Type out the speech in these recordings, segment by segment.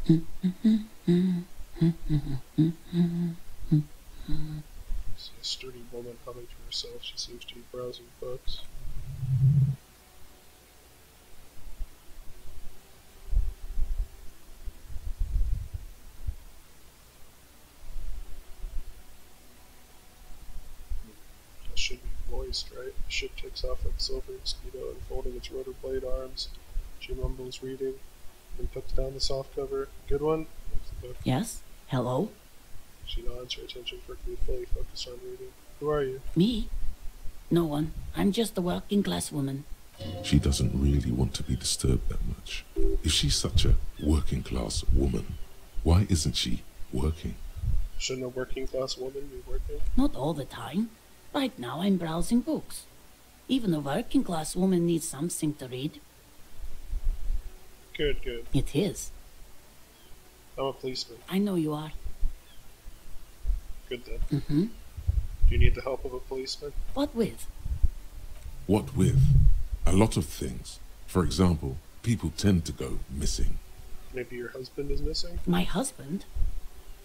See a sturdy woman humming to herself. She seems to be browsing books. That should be voiced, right? The ship takes off like a silvery mosquito, unfolding its rotor blade arms. She mumbles, reading, then puts down the soft cover. Good one? That's the book. Yes? Hello? She nods, her attention perfectly fully focused on reading. Who are you? Me? No one. I'm just a working class woman. She doesn't really want to be disturbed that much. If she's such a working class woman, why isn't she working? Shouldn't a working class woman be working? Not all the time. Right now I'm browsing books. Even a working class woman needs something to read. Good, good. It is. I'm a policeman. I know you are. Good then. Mm-hmm. Do you need the help of a policeman? What with? What with? A lot of things. For example, people tend to go missing. Maybe your husband is missing? My husband?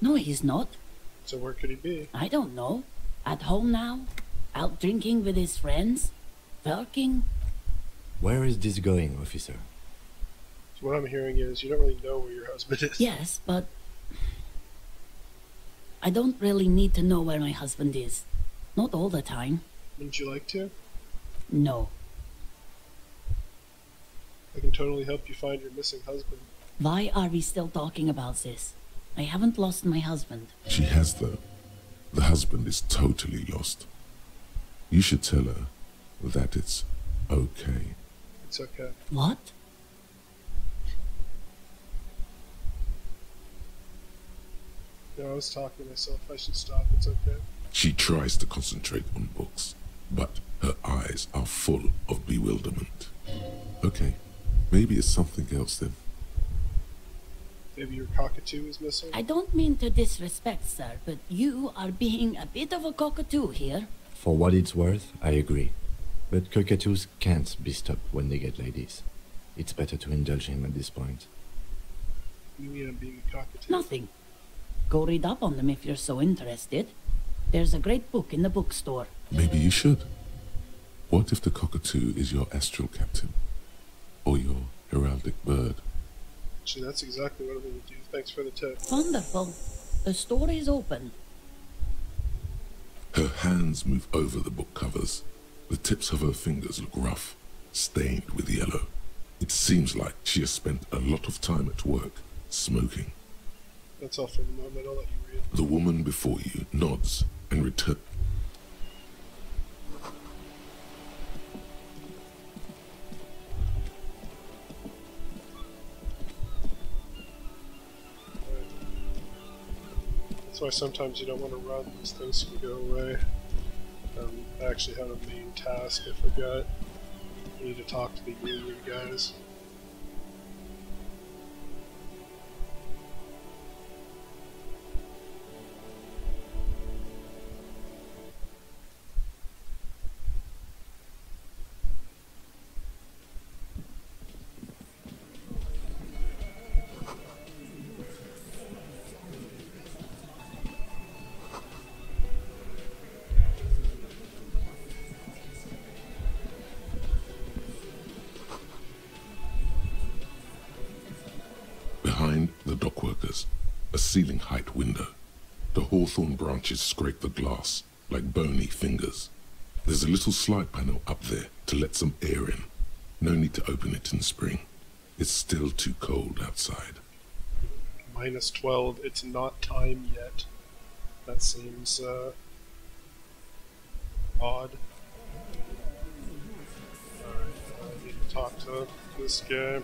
No, he's not. So where could he be? I don't know. At home now? Out drinking with his friends? Working? Where is this going, officer? So what I'm hearing is you don't really know where your husband is. Yes, but I don't really need to know where my husband is. Not all the time. Wouldn't you like to? No. I can totally help you find your missing husband. Why are we still talking about this? I haven't lost my husband. She has, though. The husband is totally lost. You should tell her that it's okay. It's okay. What? No, I was talking to myself. I should stop. It's okay. She tries to concentrate on books, but her eyes are full of bewilderment. Okay, maybe it's something else then. Maybe your cockatoo is missing? I don't mean to disrespect, sir, but you are being a bit of a cockatoo here. For what it's worth, I agree. But cockatoos can't be stopped when they get ladies. It's better to indulge him at this point. You mean I'm being a cockatoo? Nothing. Go read up on them if you're so interested. There's a great book in the bookstore. Maybe you should. What if the cockatoo is your astral captain? Or your heraldic bird? Actually, that's exactly what I'm going to do. Thanks for the tip. Wonderful. The store is open. Her hands move over the book covers. The tips of her fingers look rough, stained with yellow. It seems like she has spent a lot of time at work, smoking. That's all for the moment. I'll let you read. The woman before you nods and returns. That's why sometimes you don't want to run. These things can go away. I actually had a main task I forgot. I need to talk to the union guys. Behind the dockworkers, a ceiling-height window. The hawthorn branches scrape the glass like bony fingers. There's a little slide panel up there to let some air in. No need to open it in spring. It's still too cold outside. Minus 12. It's not time yet. That seems, odd. Alright, I need to talk to this guy.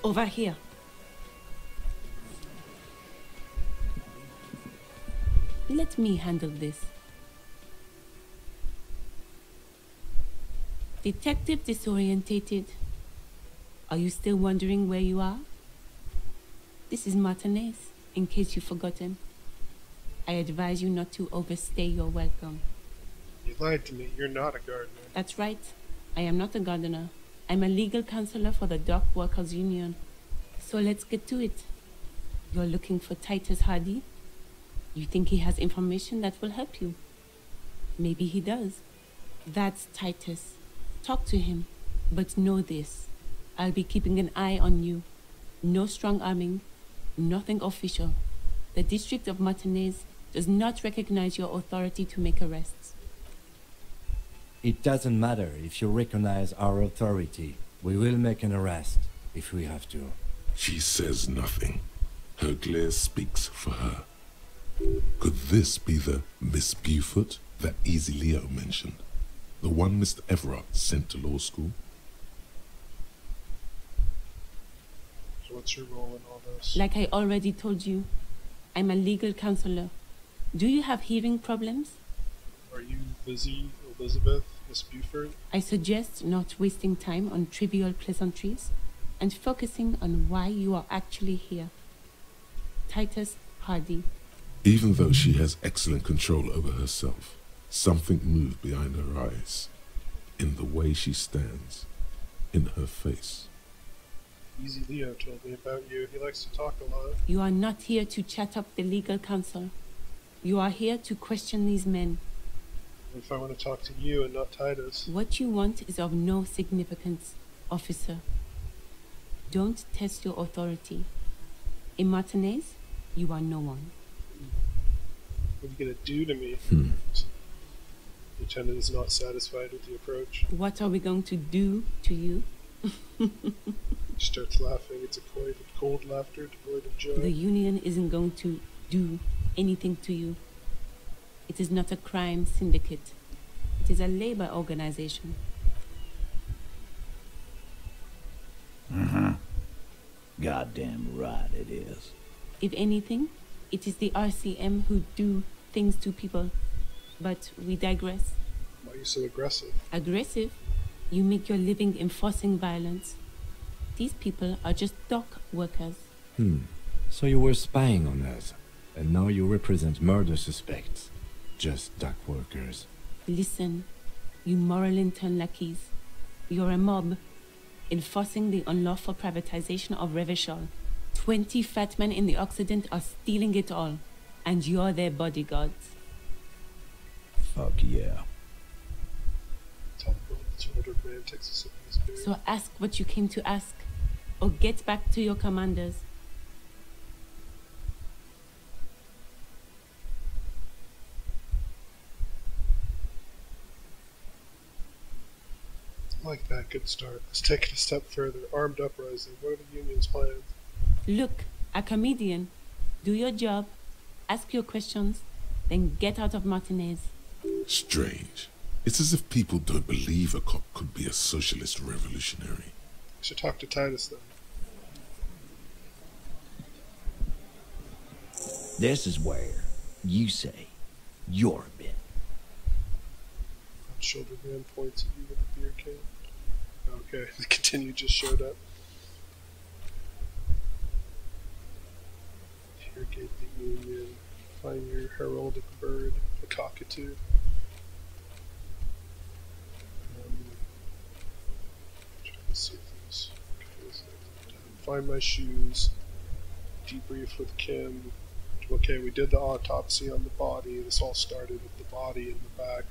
Over here. Let me handle this. Detective disorientated. Are you still wondering where you are? This is Martinez, in case you've forgotten. I advise you not to overstay your welcome. You lied to me. You're not a gardener. That's right. I am not a gardener, I'm a legal counselor for the Dock Workers Union. So let's get to it. You're looking for Titus Hardy? You think he has information that will help you? Maybe he does. That's Titus. Talk to him. But know this. I'll be keeping an eye on you. No strong arming. Nothing official. The District of Martinez does not recognize your authority to make arrests. It doesn't matter if you recognize our authority. We will make an arrest, if we have to. She says nothing. Her glare speaks for her. Could this be the Miss Beaufort that Easy Leo mentioned? The one Mr. Everard sent to law school? So what's your role in all this? Like I already told you, I'm a legal counselor. Do you have hearing problems? Are you Lizzie, Elizabeth, Miss Buford? I suggest not wasting time on trivial pleasantries and focusing on why you are actually here. Titus Hardy. Even though she has excellent control over herself, something moved behind her eyes, in the way she stands, in her face. Easy Leo told me about you. He likes to talk a lot. You are not here to chat up the legal counsel. You are here to question these men. What if I want to talk to you and not Titus? What you want is of no significance, officer. Don't test your authority. In Martinez, you are no one. What are you going to do to me? Lieutenant is not satisfied with the approach. What are we going to do to you? She starts laughing. It's a cold laughter, devoid of joy. The union isn't going to do anything to you. It is not a crime syndicate. It is a labor organization. Goddamn right it is. If anything, it is the RCM who do things to people. But we digress. Why are you so aggressive? Aggressive? You make your living enforcing violence. These people are just dock workers. So you were spying on us, and now you represent murder suspects. Just dock workers. Listen, you moral intern lackeys. You're a mob, enforcing the unlawful privatization of Revachol. 20 fat men in the Occident are stealing it all, and you're their bodyguards. Fuck yeah. Teleport this older man takes a sip of his beer. So ask what you came to ask, or get back to your commanders. I like that. Good start. Let's take it a step further. Armed uprising. What are the union's plans? Look, a comedian. Do your job, ask your questions, then get out of Martinez. Strange. It's as if people don't believe a cop could be a socialist revolutionary. I should talk to Titus then. This is where you say you're a bit. Front shoulder man points at you with a beer can. Okay, the continue just showed up. Irrigate the union. Find your heraldic bird, a cockatoo. Trying to see if this. Find my shoes. Debrief with Kim. Okay, we did the autopsy on the body. This all started with the body in the back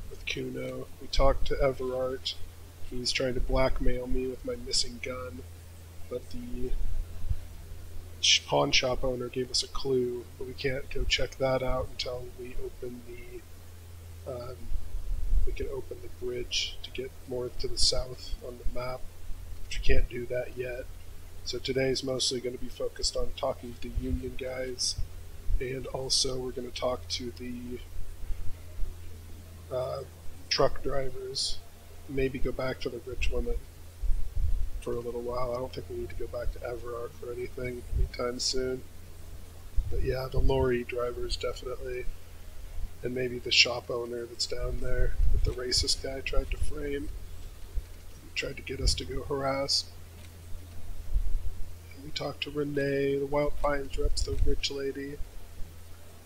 with Kuno. We talked to Everard. He's trying to blackmail me with my missing gun, but the pawn shop owner gave us a clue, but we can't go check that out until we open we can open the bridge to get more to the south on the map, which we can't do that yet. So today's mostly going to be focused on talking to the union guys, and also we're going to talk to the truck drivers, maybe go back to the rich woman for a little while. I don't think we need to go back to Everard for anything anytime soon. But yeah, the lorry drivers definitely, and maybe the shop owner that's down there that the racist guy tried to frame. He tried to get us to go harass. And we talked to Renee, the Wild Pines rep's the rich lady.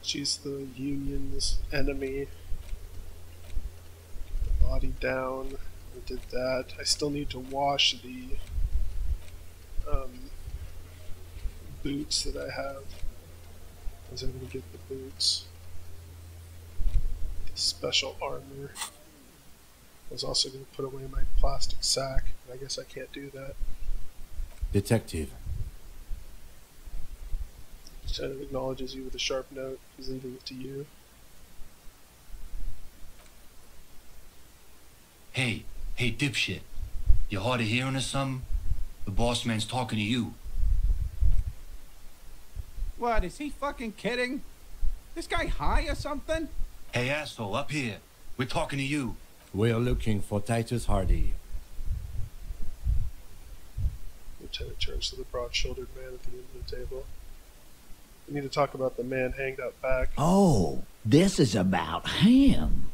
She's the union's enemy. Get the body down. I did that. I still need to wash the boots that I have. I was able to get the boots. The special armor. I was also going to put away my plastic sack, but I guess I can't do that. Detective. Lieutenant acknowledges you with a sharp note. He's leaving it to you. Hey, dipshit. You hard of hearing or something? The boss man's talking to you. What, is he fucking kidding? This guy high or something? Hey, asshole, up here. We're talking to you. We're looking for Titus Hardy. Lieutenant turns to the broad-shouldered man at the end of the table. We need to talk about the man hanged out back. Oh, this is about him.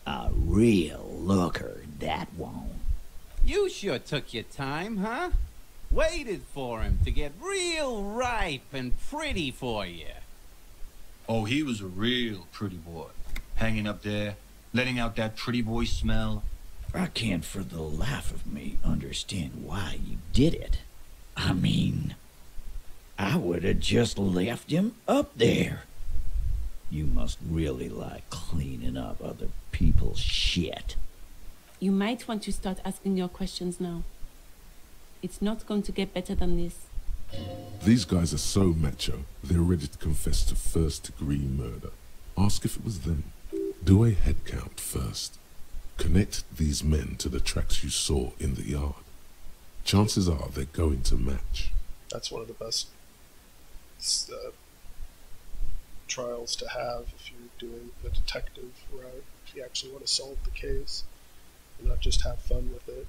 A real looker, that won't. You sure took your time, huh? Waited for him to get real ripe and pretty for you. Oh, he was a real pretty boy. Hanging up there, letting out that pretty boy smell. I can't for the life of me understand why you did it. I mean, I would have just left him up there. You must really like cleaning up other people's shit. You might want to start asking your questions now. It's not going to get better than this. These guys are so macho, they're ready to confess to first-degree murder. Ask if it was them. Do a head count first. Connect these men to the tracks you saw in the yard. Chances are they're going to match. That's one of the best trials to have if you're doing the detective route. If you actually want to solve the case and not just have fun with it.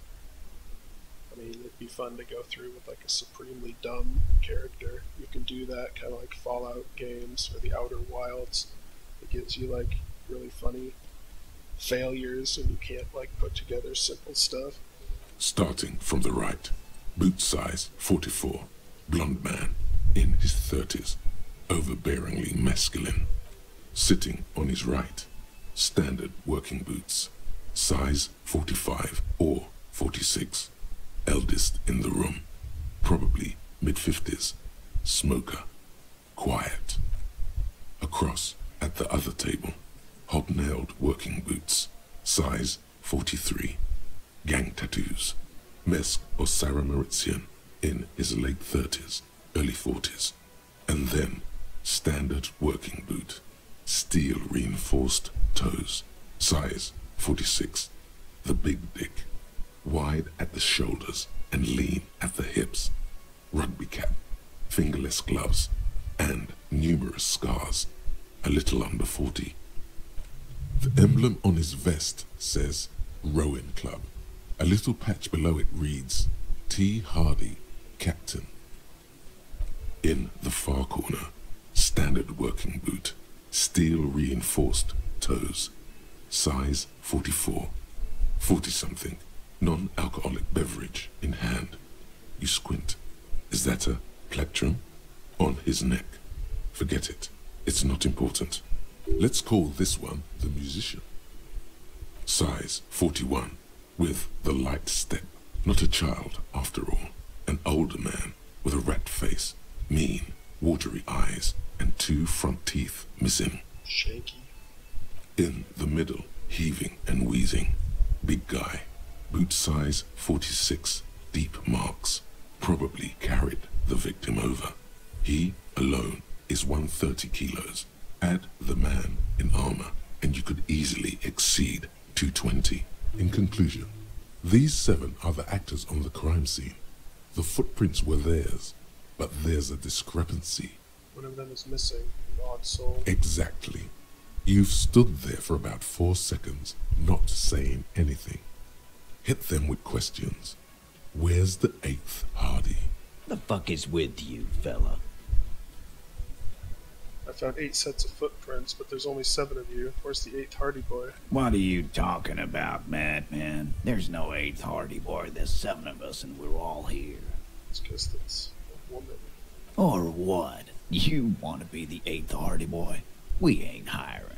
I mean, it'd be fun to go through with like a supremely dumb character. You can do that kind of like Fallout games or the Outer Wilds. It gives you like really funny failures and you can't like put together simple stuff. Starting from the right, boot size 44, blonde man, in his 30s, overbearingly masculine. Sitting on his right, standard working boots, size 45 or 46, eldest in the room, probably mid-50s, smoker, quiet. Across at the other table, hobnailed working boots, size 43, gang tattoos, Mesk or Sarah Mauritian, in his late 30s, early 40s, and then standard working boot, steel reinforced toes, size 46, the big dick, wide at the shoulders and lean at the hips, rugby cap, fingerless gloves, and numerous scars, a little under 40. The emblem on his vest says Rowing Club. A little patch below it reads T. Hardy, Captain. In the far corner, standard working boot, steel reinforced toes, size 44, 40-something, non-alcoholic beverage in hand. You squint. Is that a plectrum? On his neck. Forget it. It's not important. Let's call this one the musician. Size 41, with the light step. Not a child, after all. An older man with a rat face, mean, watery eyes, and 2 front teeth missing. Shaky. In the middle, heaving and wheezing. Big guy. Boot size 46, deep marks. Probably carried the victim over. He, alone, is 130 kilos. Add the man in armor, and you could easily exceed 220. In conclusion, these 7 are the actors on the crime scene. The footprints were theirs, but there's a discrepancy. One of them is missing. An odd soul. Exactly. You've stood there for about 4 seconds, not saying anything. Hit them with questions. Where's the 8th Hardy? The fuck is with you, fella? I found 8 sets of footprints, but there's only 7 of you. Where's the 8th Hardy boy? What are you talking about, madman? There's no 8th Hardy boy. There's 7 of us and we're all here. It's because that's a woman. Or what? You want to be the 8th Hardy boy? We ain't hiring.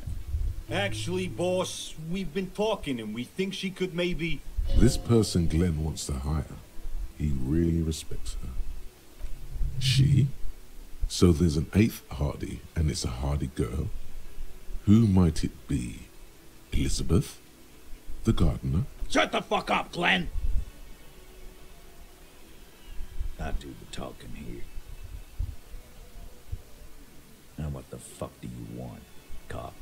Actually, boss, we've been talking and we think she could maybe This person Glenn wants to hire, he really respects her. She? So there's an 8th Hardy, and it's a Hardy girl. Who might it be? Elizabeth? The gardener? Shut the fuck up, Glenn! I do the talking here. Now what the fuck do you want, cop?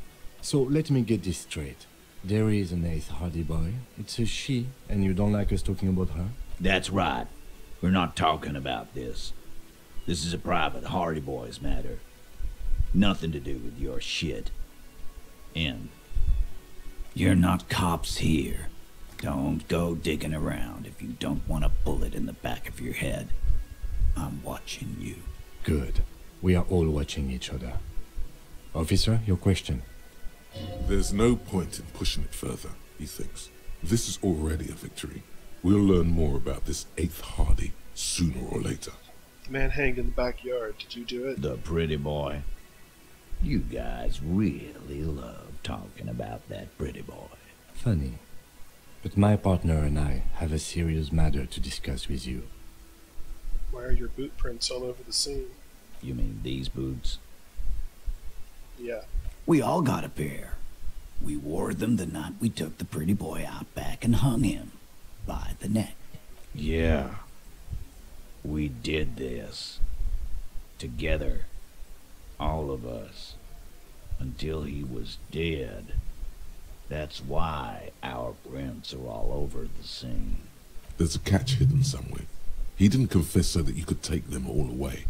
So let me get this straight. There is an 8th Hardy boy. It's a she, and you don't like us talking about her? That's right. We're not talking about this. This is a private Hardy Boys matter. Nothing to do with your shit. And you're not cops here. Don't go digging around if you don't want a bullet in the back of your head. I'm watching you. Good. We are all watching each other. Officer, your question. There's no point in pushing it further, he thinks. This is already a victory. We'll learn more about this 8th Hardy sooner or later. The man hanged in the backyard. Did you do it? The pretty boy. You guys really love talking about that pretty boy. Funny. But my partner and I have a serious matter to discuss with you. Why are your boot prints all over the scene? You mean these boots? Yeah. We all got a pair. We wore them the night we took the pretty boy out back and hung him by the neck. Yeah. We did this. Together. All of us. Until he was dead. That's why our prints are all over the scene. There's a catch hidden somewhere. He didn't confess so that you could take them all away.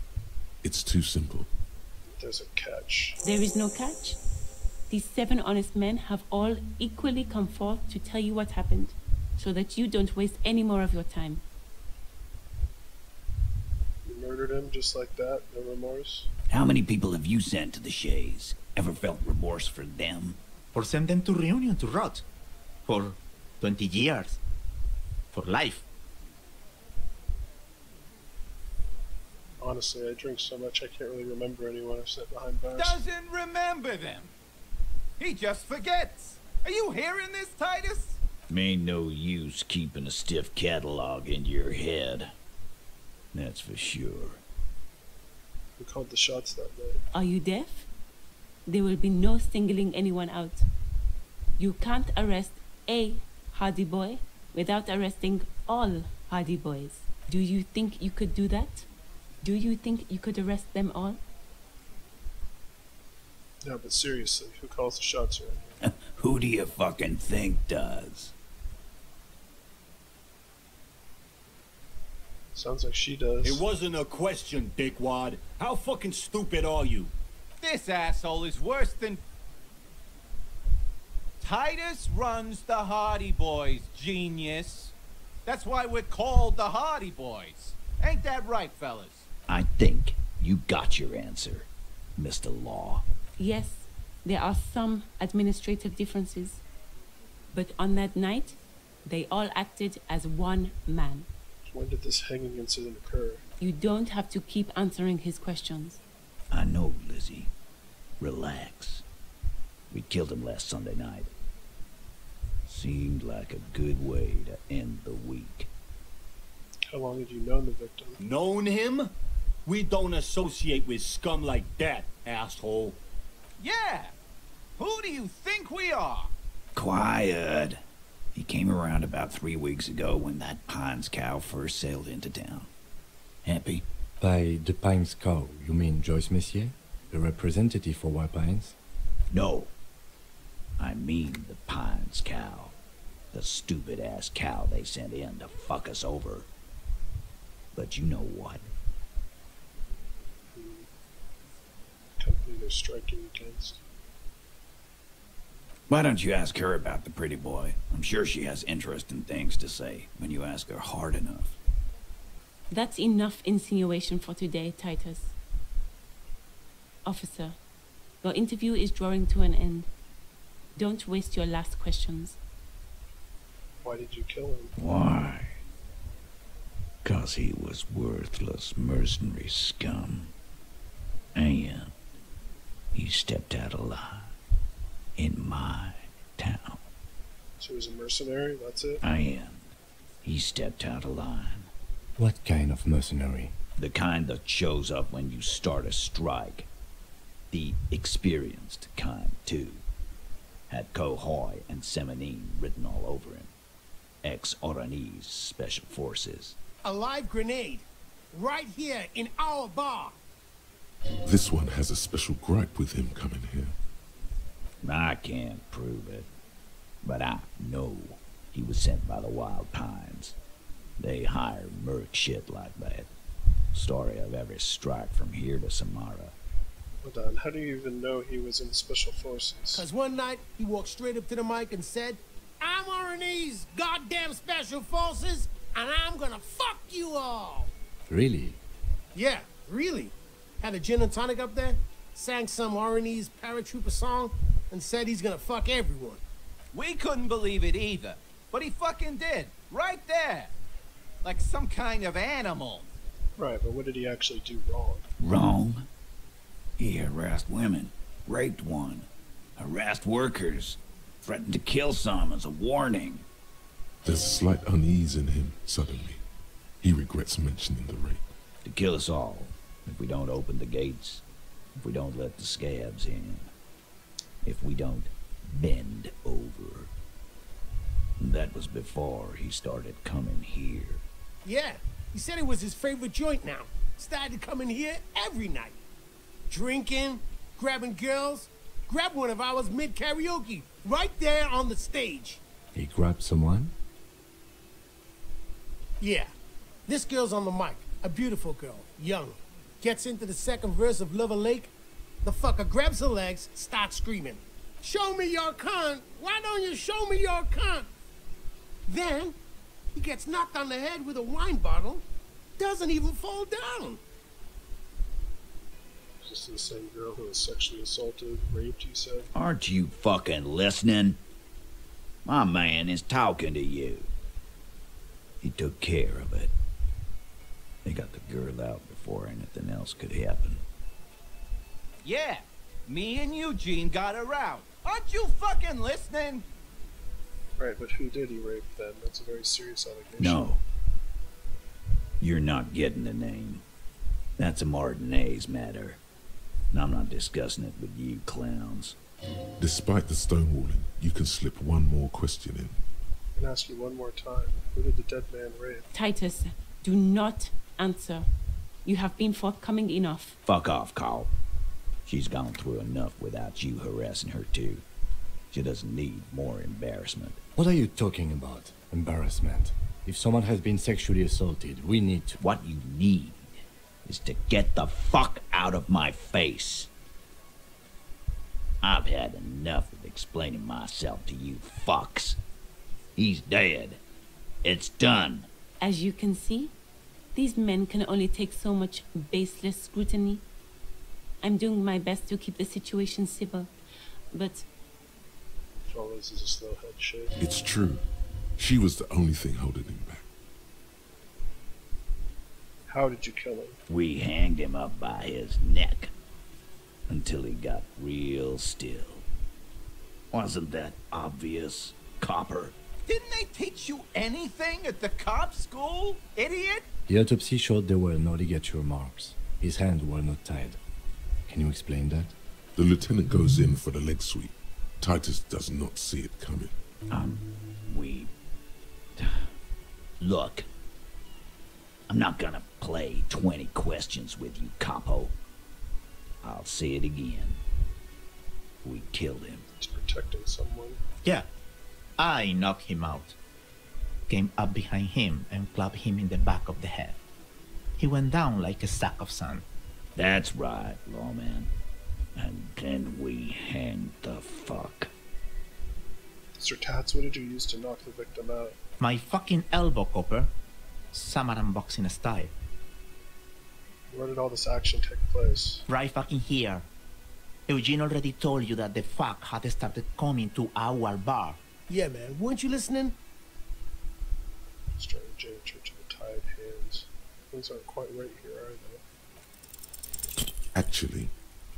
It's too simple. There's a catch. There is no catch. These 7 honest men have all equally come forth to tell you what happened, so that you don't waste any more of your time. You murdered him just like that? No remorse? How many people have you sent to the Shays? Ever felt remorse for them? Or send them to Reunion to rot. For 20 years. For life. Honestly, I drink so much I can't really remember anyone I've sat behind bars. Doesn't remember them. He just forgets. Are you hearing this, Titus? Ain't no use keeping a stiff catalog in your head. That's for sure. Who called the shots that night? Are you deaf? There will be no singling anyone out. You can't arrest a Hardy boy without arresting all Hardy boys. Do you think you could do that? Do you think you could arrest them all? No, but seriously, who calls the shots around here? Who do you fucking think does? Sounds like she does. It wasn't a question, dickwad. How fucking stupid are you? This asshole is worse than... Titus runs the Hardy Boys, genius. That's why we're called the Hardy Boys. Ain't that right, fellas? I think you got your answer, Mr. Law. Yes, there are some administrative differences. But on that night, they all acted as one man. When did this hanging incident occur? You don't have to keep answering his questions. I know, Lizzie. Relax. We killed him last Sunday night. Seemed like a good way to end the week. How long have you known the victim? Known him? We don't associate with scum like that, asshole. Yeah! Who do you think we are? Quiet. He came around about 3 weeks ago when that Pines cow first sailed into town. Happy? By the Pines cow, you mean Joyce Messier? The representative for White Pines? No. I mean the Pines cow. The stupid-ass cow they sent in to fuck us over. But you know what? Company they're striking against. Why don't you ask her about the pretty boy? I'm sure she has interesting things to say when you ask her hard enough. That's enough insinuation for today, Titus. Officer, your interview is drawing to an end. Don't waste your last questions. Why did you kill him? Why? 'Cause he was worthless mercenary scum. And he stepped out alive in my town. So he was a mercenary, that's it? And He stepped out of line. What kind of mercenary? The kind that shows up when you start a strike. The experienced kind, too. Had Kohoi and Semenine written all over him. Ex-Oranese Special Forces. A live grenade. Right here in our bar. This one has a special gripe with him coming here. I can't prove it. But I know he was sent by the Wild Pines. They hire merc shit like that. Story of every strike from here to Samara. Hold on, how do you even know he was in Special Forces? Cause one night, he walked straight up to the mic and said, I'm RNE's goddamn Special Forces, and I'm gonna fuck you all! Really? Yeah, really. Had a gin and tonic up there, sang some RNE's paratrooper song, and said he's gonna fuck everyone. We couldn't believe it either, but he fucking did, right there. Like some kind of animal. Right, but what did he actually do wrong? Wrong? He harassed women, raped one, harassed workers, threatened to kill some as a warning. There's a slight unease in him, suddenly. He regrets mentioning the rape. To kill us all, if we don't open the gates, if we don't let the scabs in, if we don't bend over. That was before he started coming here. Yeah, he said it was his favorite joint now. Started coming here every night. Drinking, grabbing girls. Grabbed one of ours mid-karaoke, right there on the stage. He grabbed someone? Yeah. This girl's on the mic. A beautiful girl. Young. Gets into the second verse of Lover Lake. The fucker grabs her legs, starts screaming. Show me your cunt! Why don't you show me your cunt? Then, he gets knocked on the head with a wine bottle. Doesn't even fall down. Is this the same girl who was sexually assaulted, raped, you said? Aren't you fucking listening? My man is talking to you. He took care of it. They got the girl out before anything else could happen. Yeah, me and Eugene got her out. Aren't you fucking listening? Right, but who did he rape then? That's a very serious allegation. No. You're not getting the name. That's a Martinez matter. And I'm not discussing it with you clowns. Despite the stonewalling, you can slip one more question in. I can ask you one more time. Who did the dead man rape? Titus, do not answer. You have been forthcoming enough. Fuck off, Carl. She's gone through enough without you harassing her too. She doesn't need more embarrassment. What are you talking about? Embarrassment. If someone has been sexually assaulted, we need to... What you need is to get the fuck out of my face. I've had enough of explaining myself to you fucks. He's dead. It's done. As you can see, these men can only take so much baseless scrutiny. I'm doing my best to keep the situation civil, but... Always is a slow head shake. It's true. She was the only thing holding him back. How did you kill him? We hanged him up by his neck until he got real still. Wasn't that obvious, Copper? Didn't they teach you anything at the cop school, idiot? The autopsy showed there were no ligature marks. His hands were not tied. Can you explain that? The lieutenant goes in for the leg sweep. Titus does not see it coming. Look. I'm not gonna play 20 questions with you, Capo. I'll say it again. We killed him. He's protecting someone. Yeah, I knocked him out. Came up behind him and clapped him in the back of the head. He went down like a sack of sand. That's right, lawman. And then we hanged the fuck. Mr. Tats, what did you use to knock the victim out? My fucking elbow, Copper. Samurai boxing style. Where did all this action take place? Right fucking here. Eugene already told you that the fuck had started coming to our bar. Yeah, man. Weren't you listening? Strange janitor to the tied hands. Things aren't quite right here, are they? Actually,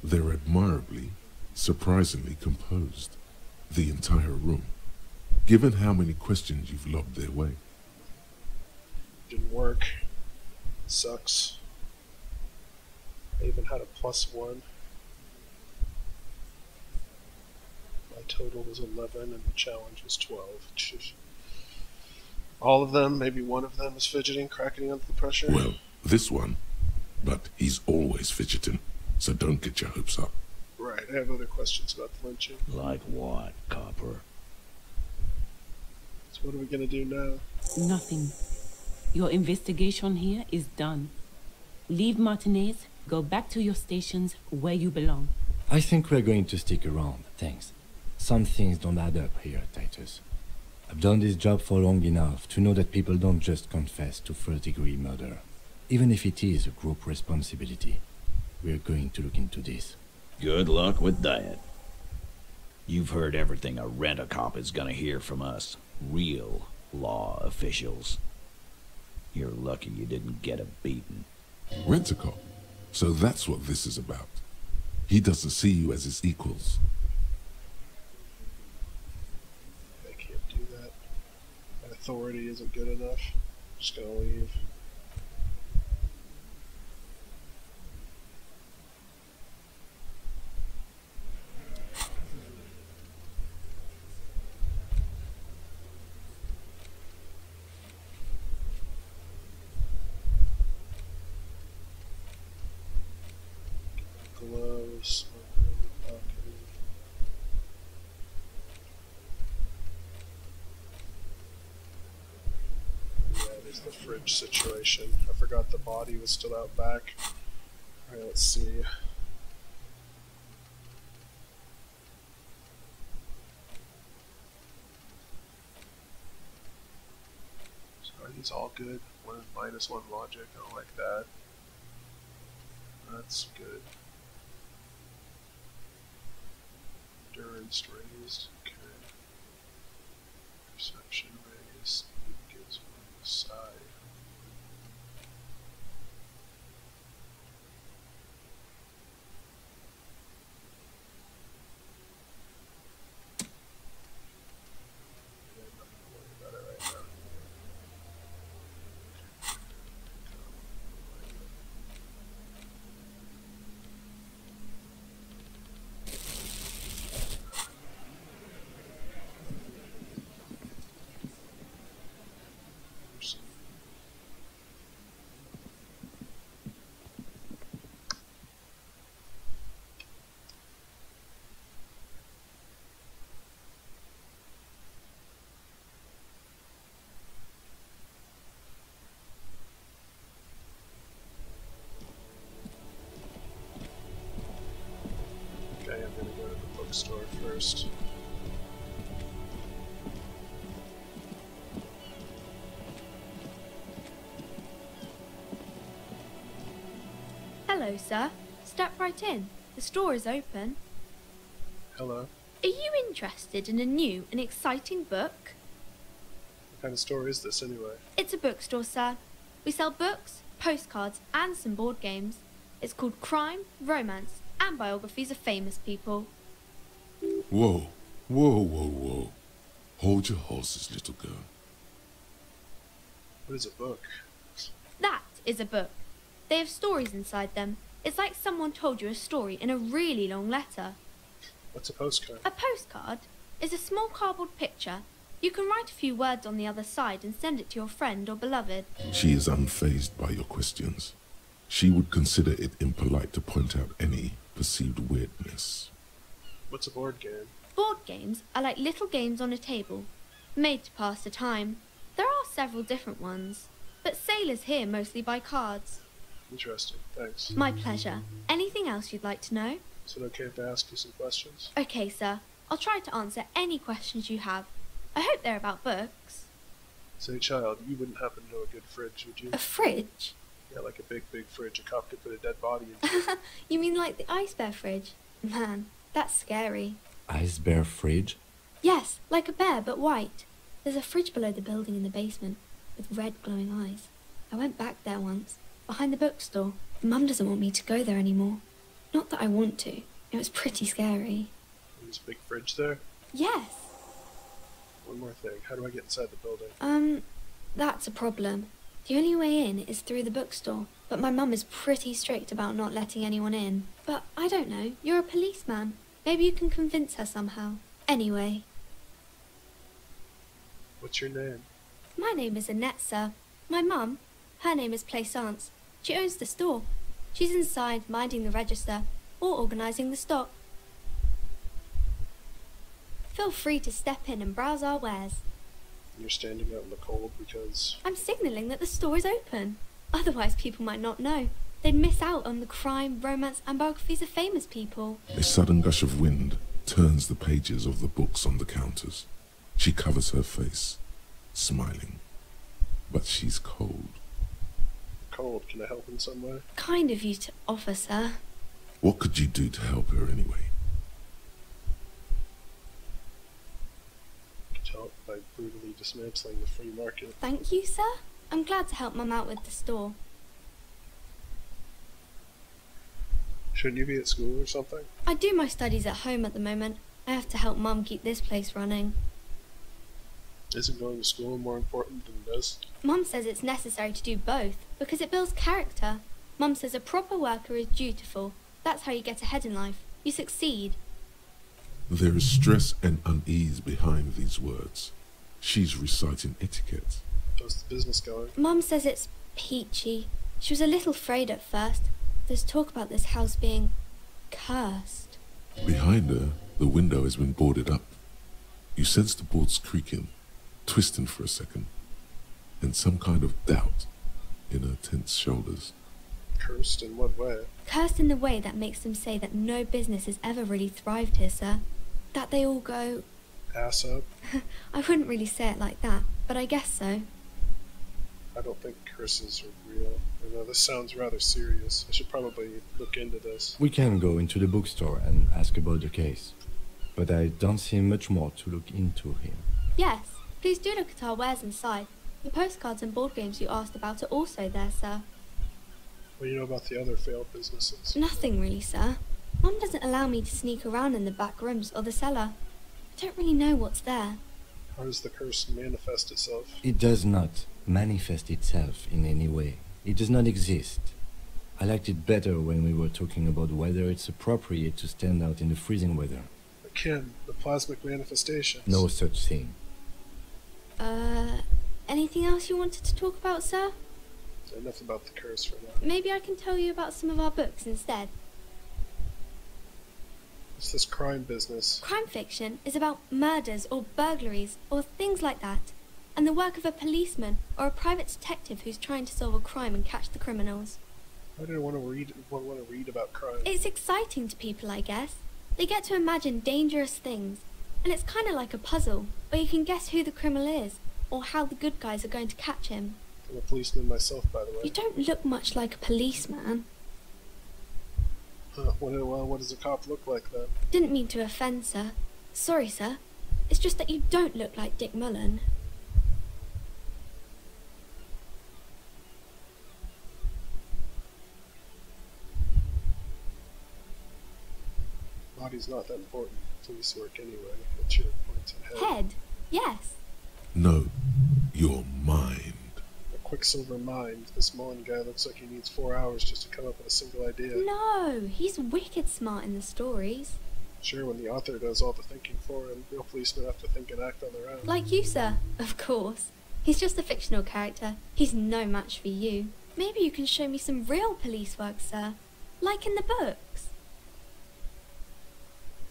they're admirably, surprisingly composed. The entire room. Given how many questions you've lobbed their way. Didn't work. Sucks. I even had a +1. My total was 11 and the challenge was 12. All of them, maybe one of them is fidgeting, cracking under the pressure. Well, this one, but he's always fidgeting, so don't get your hopes up. Right, I have other questions about the lynching. Like what, Copper? So what are we gonna do now? Nothing. Your investigation here is done. Leave Martinez, go back to your stations where you belong. I think we're going to stick around, thanks. Some things don't add up here, Titus. I've done this job for long enough to know that people don't just confess to first-degree murder, even if it is a group responsibility. We're going to look into this. Good luck with that. You've heard everything a rent-a-cop is gonna hear from us, real law officials. You're lucky you didn't get a beating. Rent-a-cop? So that's what this is about. He doesn't see you as his equals. I can't do that. My authority isn't good enough. I'm just gonna leave. Gloves. Yeah, there's the fridge situation. I forgot the body was still out back. Alright, let's see. So are these all good? -1 logic, I don't like that. That's good. Endurance raised, okay. Perception raised, speed gives 1 side. Yeah, nothing to worry about it right now. Okay, I'm gonna go to the bookstore first. Hello, sir. Step right in. The store is open. Hello. Are you interested in a new and exciting book? What kind of store is this anyway? It's a bookstore, sir. We sell books, postcards, and some board games. It's called Crime, Romance, and Biographies of Famous People. Whoa, whoa, whoa, whoa. Hold your horses, little girl. What is a book? That is a book. They have stories inside them. It's like someone told you a story in a really long letter. What's a postcard? A postcard is a small cardboard picture. You can write a few words on the other side and send it to your friend or beloved. She is unfazed by your questions. She would consider it impolite to point out any perceived weirdness. What's a board game? Board games are like little games on a table, made to pass the time. There are several different ones, but sailors here mostly buy cards. Interesting, thanks. My pleasure. Anything else you'd like to know? Is it okay if I ask you some questions? Okay, sir. I'll try to answer any questions you have. I hope they're about books. Say, child, you wouldn't happen to know a good fridge, would you? A fridge? Yeah, like a big fridge a cop could put a dead body in. You mean like the ice bear fridge? Man, that's scary. Ice bear fridge? Yes, like a bear, but white. There's a fridge below the building in the basement, with red glowing eyes. I went back there once, behind the bookstore. Mum doesn't want me to go there anymore. Not that I want to. It was pretty scary. There's a big fridge there? Yes. One more thing. How do I get inside the building? That's a problem. The only way in is through the bookstore, but my mum is pretty strict about not letting anyone in. But I don't know, you're a policeman. Maybe you can convince her somehow. Anyway. What's your name? My name is Annette, sir. My mum, her name is Plaisance. She owns the store. She's inside, minding the register, or organising the stock. Feel free to step in and browse our wares. You're standing out in the cold because... I'm signalling that the store is open. Otherwise people might not know. They'd miss out on the crime, romance and biographies of famous people. A sudden gush of wind turns the pages of the books on the counters. She covers her face, smiling. But she's cold. Cold. Can I help in some way? Kind of you to offer, sir. What could you do to help her anyway? Could help by brutally dismantling the free market. Thank you, sir. I'm glad to help Mum out with the store. Shouldn't you be at school or something? I do my studies at home at the moment. I have to help Mum keep this place running. Isn't going to school more important than this? Mum says it's necessary to do both, because it builds character. Mum says a proper worker is dutiful. That's how you get ahead in life. You succeed. There is stress and unease behind these words. She's reciting etiquette. How's the business going? Mum says it's peachy. She was a little afraid at first. There's talk about this house being cursed. Behind her, the window has been boarded up. You sense the boards creaking, twisting for a second, and some kind of doubt in her tense shoulders. Cursed in what way? Cursed in the way that makes them say that no business has ever really thrived here, sir. That they all go... Ass up? I wouldn't really say it like that, but I guess so. I don't think curses are real. I know this sounds rather serious. I should probably look into this. We can go into the bookstore and ask about the case, but I don't see much more to look into here. Yes, please do look at our wares inside. The postcards and board games you asked about are also there, sir. What do you know about the other failed businesses? Nothing really, sir. Mum doesn't allow me to sneak around in the back rooms or the cellar. I don't really know what's there. How does the curse manifest itself? It does not manifest itself in any way. It does not exist. I liked it better when we were talking about whether it's appropriate to stand out in the freezing weather. Akin, the plasmic manifestations. No such thing. Anything else you wanted to talk about, sir? Enough about the curse for now. Maybe I can tell you about some of our books instead. What's this crime business? Crime fiction is about murders or burglaries or things like that, and the work of a policeman or a private detective who's trying to solve a crime and catch the criminals. Why do I want to read about crime? It's exciting to people, I guess. They get to imagine dangerous things, and it's kind of like a puzzle, where you can guess who the criminal is, or how the good guys are going to catch him. I'm a policeman myself, by the way. You don't look much like a policeman. What does a cop look like, then? Didn't mean to offend, sir. Sorry, sir. It's just that you don't look like Dick Mullen. Body's not that important. Police work anyway. What's your point in head? Head? Yes. No, your mind. A Quicksilver mind. This Mullen guy looks like he needs 4 hours just to come up with a single idea. No, he's wicked smart in the stories. Sure, when the author does all the thinking for him, real policemen have to think and act on their own. Like you, sir. Of course. He's just a fictional character. He's no match for you. Maybe you can show me some real police work, sir. Like in the books.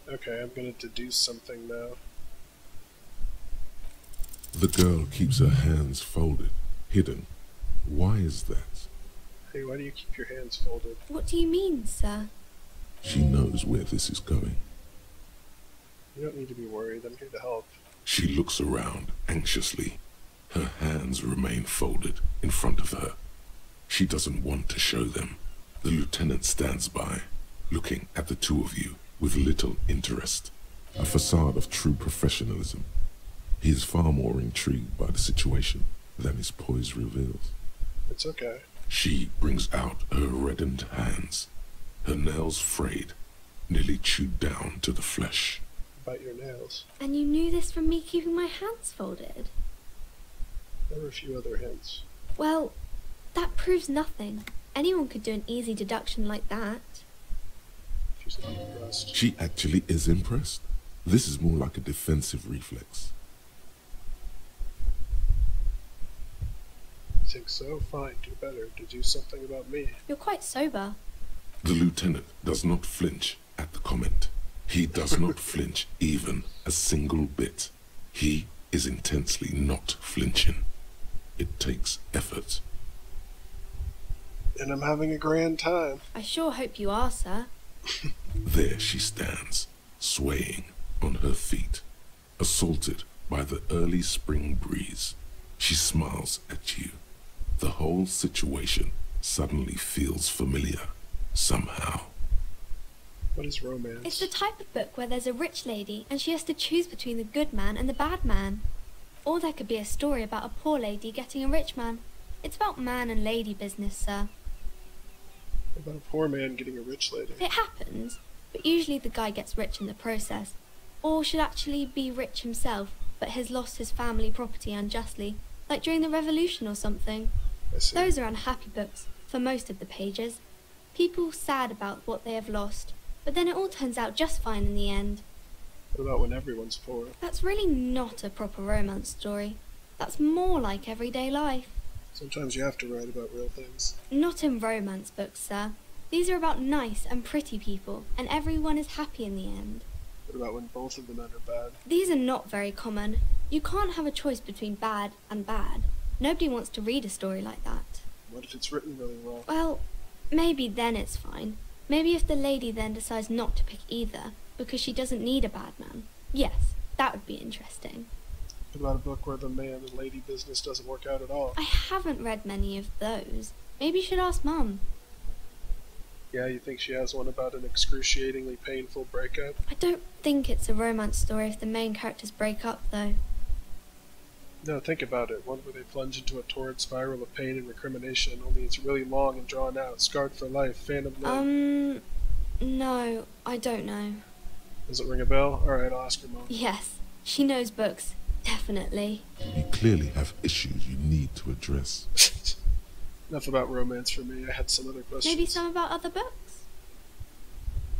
Okay, I'm gonna deduce something now. The girl keeps her hands folded, hidden. Why is that? Hey, why do you keep your hands folded? What do you mean, sir? She knows where this is going. You don't need to be worried. I'm here to help. She looks around anxiously. Her hands remain folded in front of her. She doesn't want to show them. The lieutenant stands by, looking at the two of you with little interest. A facade of true professionalism. He is far more intrigued by the situation than his poise reveals. It's okay. She brings out her reddened hands, her nails frayed, nearly chewed down to the flesh. Bite your nails. And you knew this from me keeping my hands folded? There were a few other hints. Well, That proves nothing. Anyone could do an easy deduction like that. She's not impressed. She actually is impressed. This is more like a defensive reflex. You think so? Fine, do better. To do something about me. You're quite sober. The lieutenant does not flinch at the comment. He does not flinch even a single bit. He is intensely not flinching. It takes effort. And I'm having a grand time. I sure hope you are, sir. There she stands, swaying on her feet, assaulted by the early spring breeze. She smiles at you. The whole situation suddenly feels familiar, somehow. What is romance? It's the type of book where there's a rich lady and she has to choose between the good man and the bad man. Or there could be a story about a poor lady getting a rich man. It's about man and lady business, sir. About a poor man getting a rich lady. It happens, but usually the guy gets rich in the process. Or should actually be rich himself, but has lost his family property unjustly, like during the revolution or something. I see. Those are unhappy books, for most of the pages. People sad about what they have lost, but then it all turns out just fine in the end. What about when everyone's poor? That's really not a proper romance story. That's more like everyday life. Sometimes you have to write about real things. Not in romance books, sir. These are about nice and pretty people, and everyone is happy in the end. What about when both of the men are bad? These are not very common. You can't have a choice between bad and bad. Nobody wants to read a story like that. What if it's written really well? Well, maybe then it's fine. Maybe if the lady then decides not to pick either, because she doesn't need a bad man. Yes, that would be interesting. What about a book where the man and lady business doesn't work out at all? I haven't read many of those. Maybe you should ask Mum. Yeah, you think she has one about an excruciatingly painful breakup? I don't think it's a romance story if the main characters break up, though. No, think about it. One where they plunge into a torrid spiral of pain and recrimination, only it's really long and drawn out, scarred for life, phantom limb. No, I don't know. Does it ring a bell? Alright, I'll ask your mom. Yes, she knows books. Definitely. You clearly have issues you need to address. Enough about romance for me. I had some other questions. Maybe some about other books?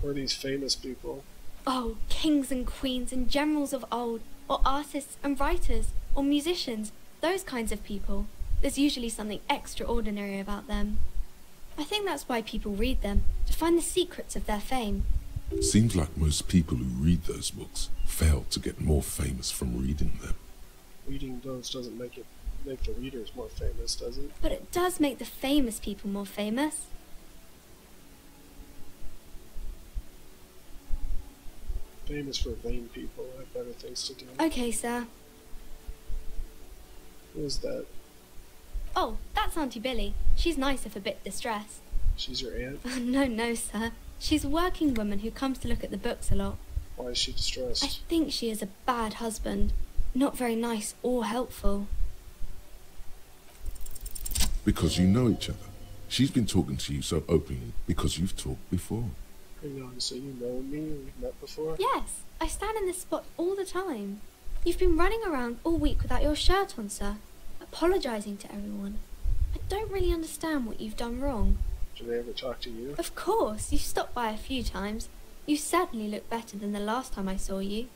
Who are these famous people? Oh, kings and queens and generals of old, or artists and writers, or musicians, those kinds of people. There's usually something extraordinary about them. I think that's why people read them, to find the secrets of their fame. Seems like most people who read those books fail to get more famous from reading them. Reading those doesn't make the readers more famous, does it? But it does make the famous people more famous. Famous for vain people. I have better things to do. Okay, sir. Who is that? Oh, that's Auntie Billy. She's nice if a bit distressed. She's your aunt? No, sir. She's a working woman who comes to look at the books a lot. Why is she distressed? I think she is a bad husband. Not very nice or helpful. Because you know each other. She's been talking to you so openly because you've talked before. Hang on, so you know me and we've met before? Yes, I stand in this spot all the time. You've been running around all week without your shirt on, sir. Apologising to everyone. I don't really understand what you've done wrong. Did they ever talk to you? Of course, you've stopped by a few times. You certainly look better than the last time I saw you.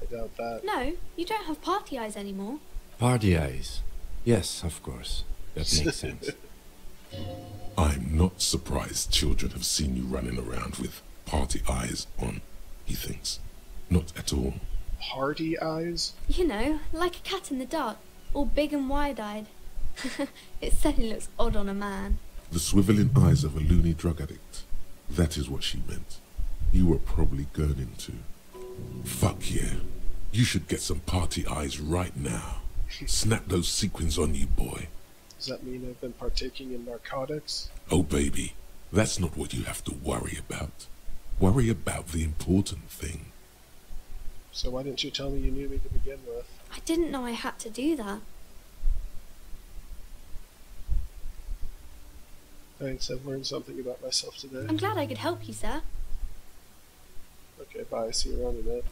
I doubt that. No, you don't have party eyes anymore. Party eyes. Yes, of course. That makes sense. I'm not surprised children have seen you running around with party eyes on, he thinks. Not at all. Party eyes? You know, like a cat in the dark, all big and wide-eyed. It certainly looks odd on a man. The swiveling eyes of a loony drug addict. That is what she meant. You were probably gurning to. Fuck yeah. You should get some party eyes right now. Snap those sequins on you, boy. Does that mean I've been partaking in narcotics? Oh, baby, that's not what you have to worry about. Worry about the important thing. So why didn't you tell me you knew me to begin with? I didn't know I had to do that. Thanks, I've learned something about myself today. I'm glad I could help you, sir. Okay, bye. See you around in a bit.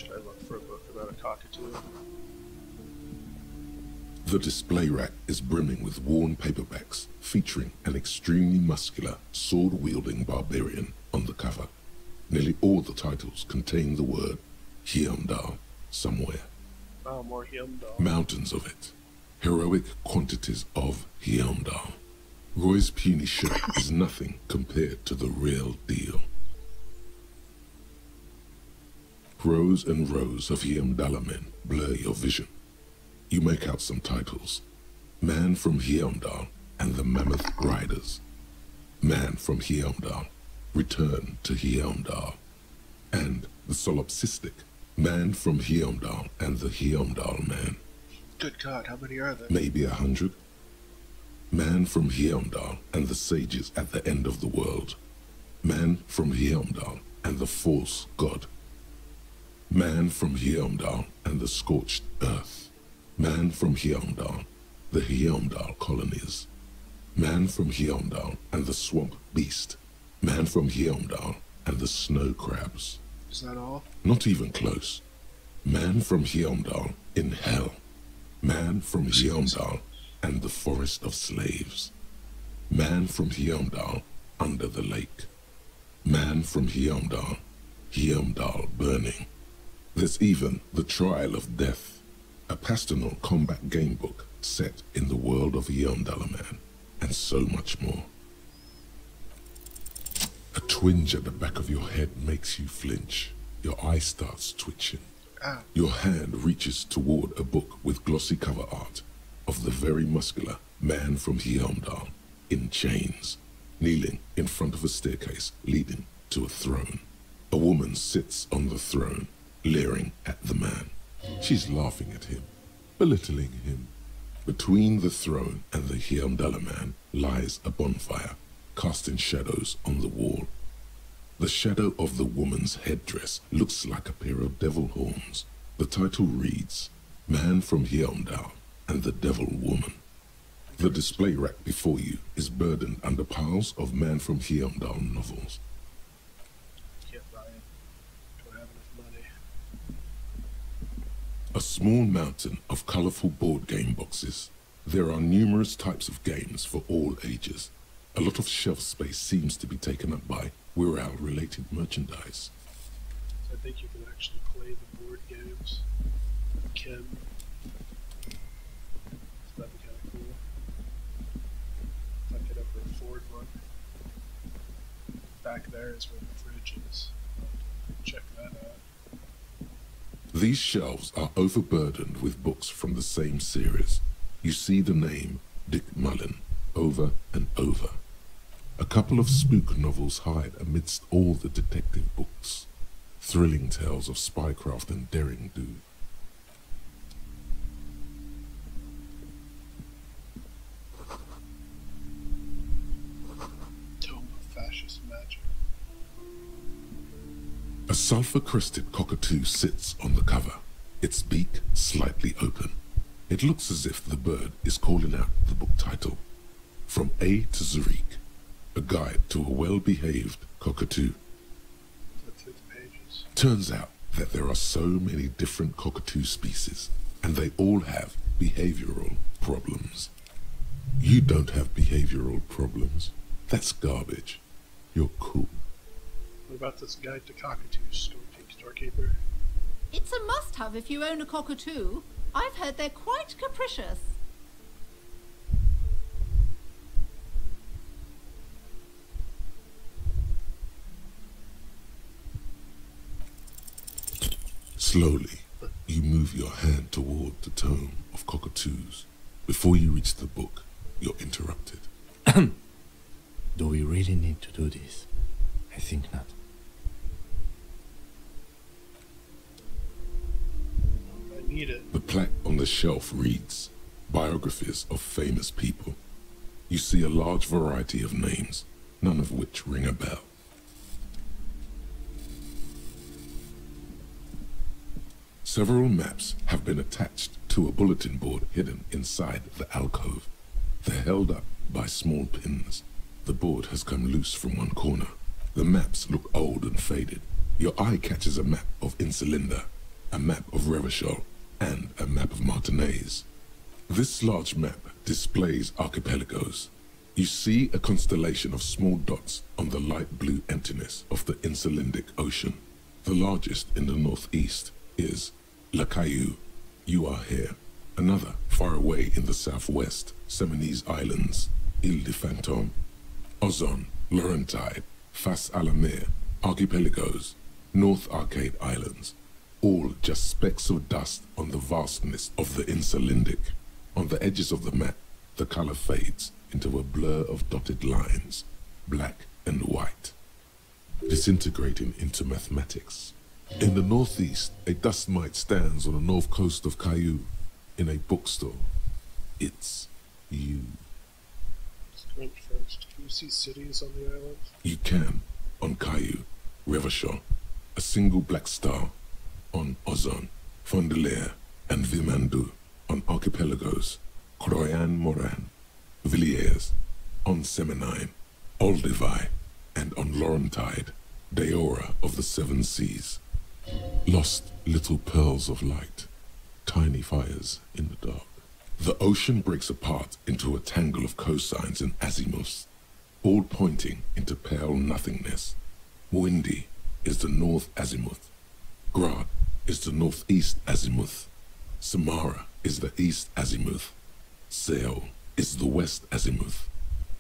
Should I look for a book about a cockatoo? The display rack is brimming with worn paperbacks featuring an extremely muscular, sword-wielding barbarian on the cover. Nearly all the titles contain the word Hyundai somewhere. Oh, more Hyundai. Mountains of it. Heroic quantities of Hyundai. Roy's puny shirt is nothing compared to the real deal. Rows and rows of Hyundai men blur your vision. You make out some titles. Man from Hyundai and the Mammoth Riders. Man from Hyundai, Return to Hyundai. And the solipsistic Man from Hyundai and the Hyundai Man. Good God, how many are there? Maybe 100. Man from Hyundai and the sages at the end of the world. Man from Hyundai and the false god. Man from Hyundai and the scorched earth. Man from Hyundai, the Hyundai colonies. Man from Hyundai and the swamp beast. Man from Hyundai and the snow crabs. Is that all? Not even close. Man from Hyundai in hell. Man from Hyundai and the forest of slaves. Man from Hyundai under the lake. Man from Hyundai, Hyundai burning. There's even the trial of death. A Pastanal combat game book set in the world of Hyundai Man, and so much more. A twinge at the back of your head makes you flinch. Your eye starts twitching. Ow. Your hand reaches toward a book with glossy cover art of the very muscular Man from Hyundai in chains, kneeling in front of a staircase leading to a throne. A woman sits on the throne, leering at the man. She's laughing at him, belittling him. Between the throne and the Hyundai Man lies a bonfire, casting shadows on the wall. The shadow of the woman's headdress looks like a pair of devil horns. The title reads, Man from Hyundai and the Devil Woman. The display rack before you is burdened under piles of Man from Hyundai novels. Can't buy it. Don't have enough money. A small mountain of colorful board game boxes. There are numerous types of games for all ages. A lot of shelf space seems to be taken up by Wirral-related merchandise. So I think you can actually play the board games. Ken. So that'd be kind of cool. If I could ever afford one. Back there is where the fridge is. Check that out. These shelves are overburdened with books from the same series. You see the name Dick Mullen over and over. A couple of spook novels hide amidst all the detective books. Thrilling tales of spycraft and daring do. Tome of Fascist Magic. A sulfur-crested cockatoo sits on the cover, its beak slightly open. It looks as if the bird is calling out the book title, From A to Zurich, a guide to a well-behaved cockatoo. Flip through the pages. Turns out that there are so many different cockatoo species, and they all have behavioral problems. You don't have behavioral problems. That's garbage. You're cool. What about this guide to cockatoos, storekeeper? It's a must-have if you own a cockatoo. I've heard they're quite capricious. Slowly, you move your hand toward the tome of cockatoos. Before you reach the book, you're interrupted. Do we really need to do this? I think not. I need it. The plaque on the shelf reads, Biographies of Famous People. You see a large variety of names, none of which ring a bell. Several maps have been attached to a bulletin board hidden inside the alcove. They're held up by small pins. The board has come loose from one corner. The maps look old and faded. Your eye catches a map of Insulinda. a map of Revachol, and a map of Martinaise. This large map displays archipelagos. You see a constellation of small dots on the light blue emptiness of the Insulindic Ocean. The largest in the northeast is La Caillou. You are here. Another far away in the southwest, Seminese Islands, Ile de Fantôme, Ozon, Laurentide, Fas à la Mer, archipelagos, North Arcade Islands, all just specks of dust on the vastness of the Insulindic. On the edges of the map, the color fades into a blur of dotted lines, black and white, disintegrating into mathematics. In the northeast, a dust mite stands on the north coast of Caillou in a bookstore. It's you. French. Can you see cities on the island? You can, on Caillou, Revachol, a single black star, on Ozon, Fondelier, and Vimandou, on archipelagos, Croyan-Moran, Villiers, on Seminine, Olduvai, and on Laurentide, Deora of the Seven Seas. Lost little pearls of light, tiny fires in the dark. The ocean breaks apart into a tangle of cosines and azimuths, all pointing into pale nothingness. Windy is the north azimuth. Grad is the northeast azimuth. Samara is the east azimuth. Seol is the west azimuth.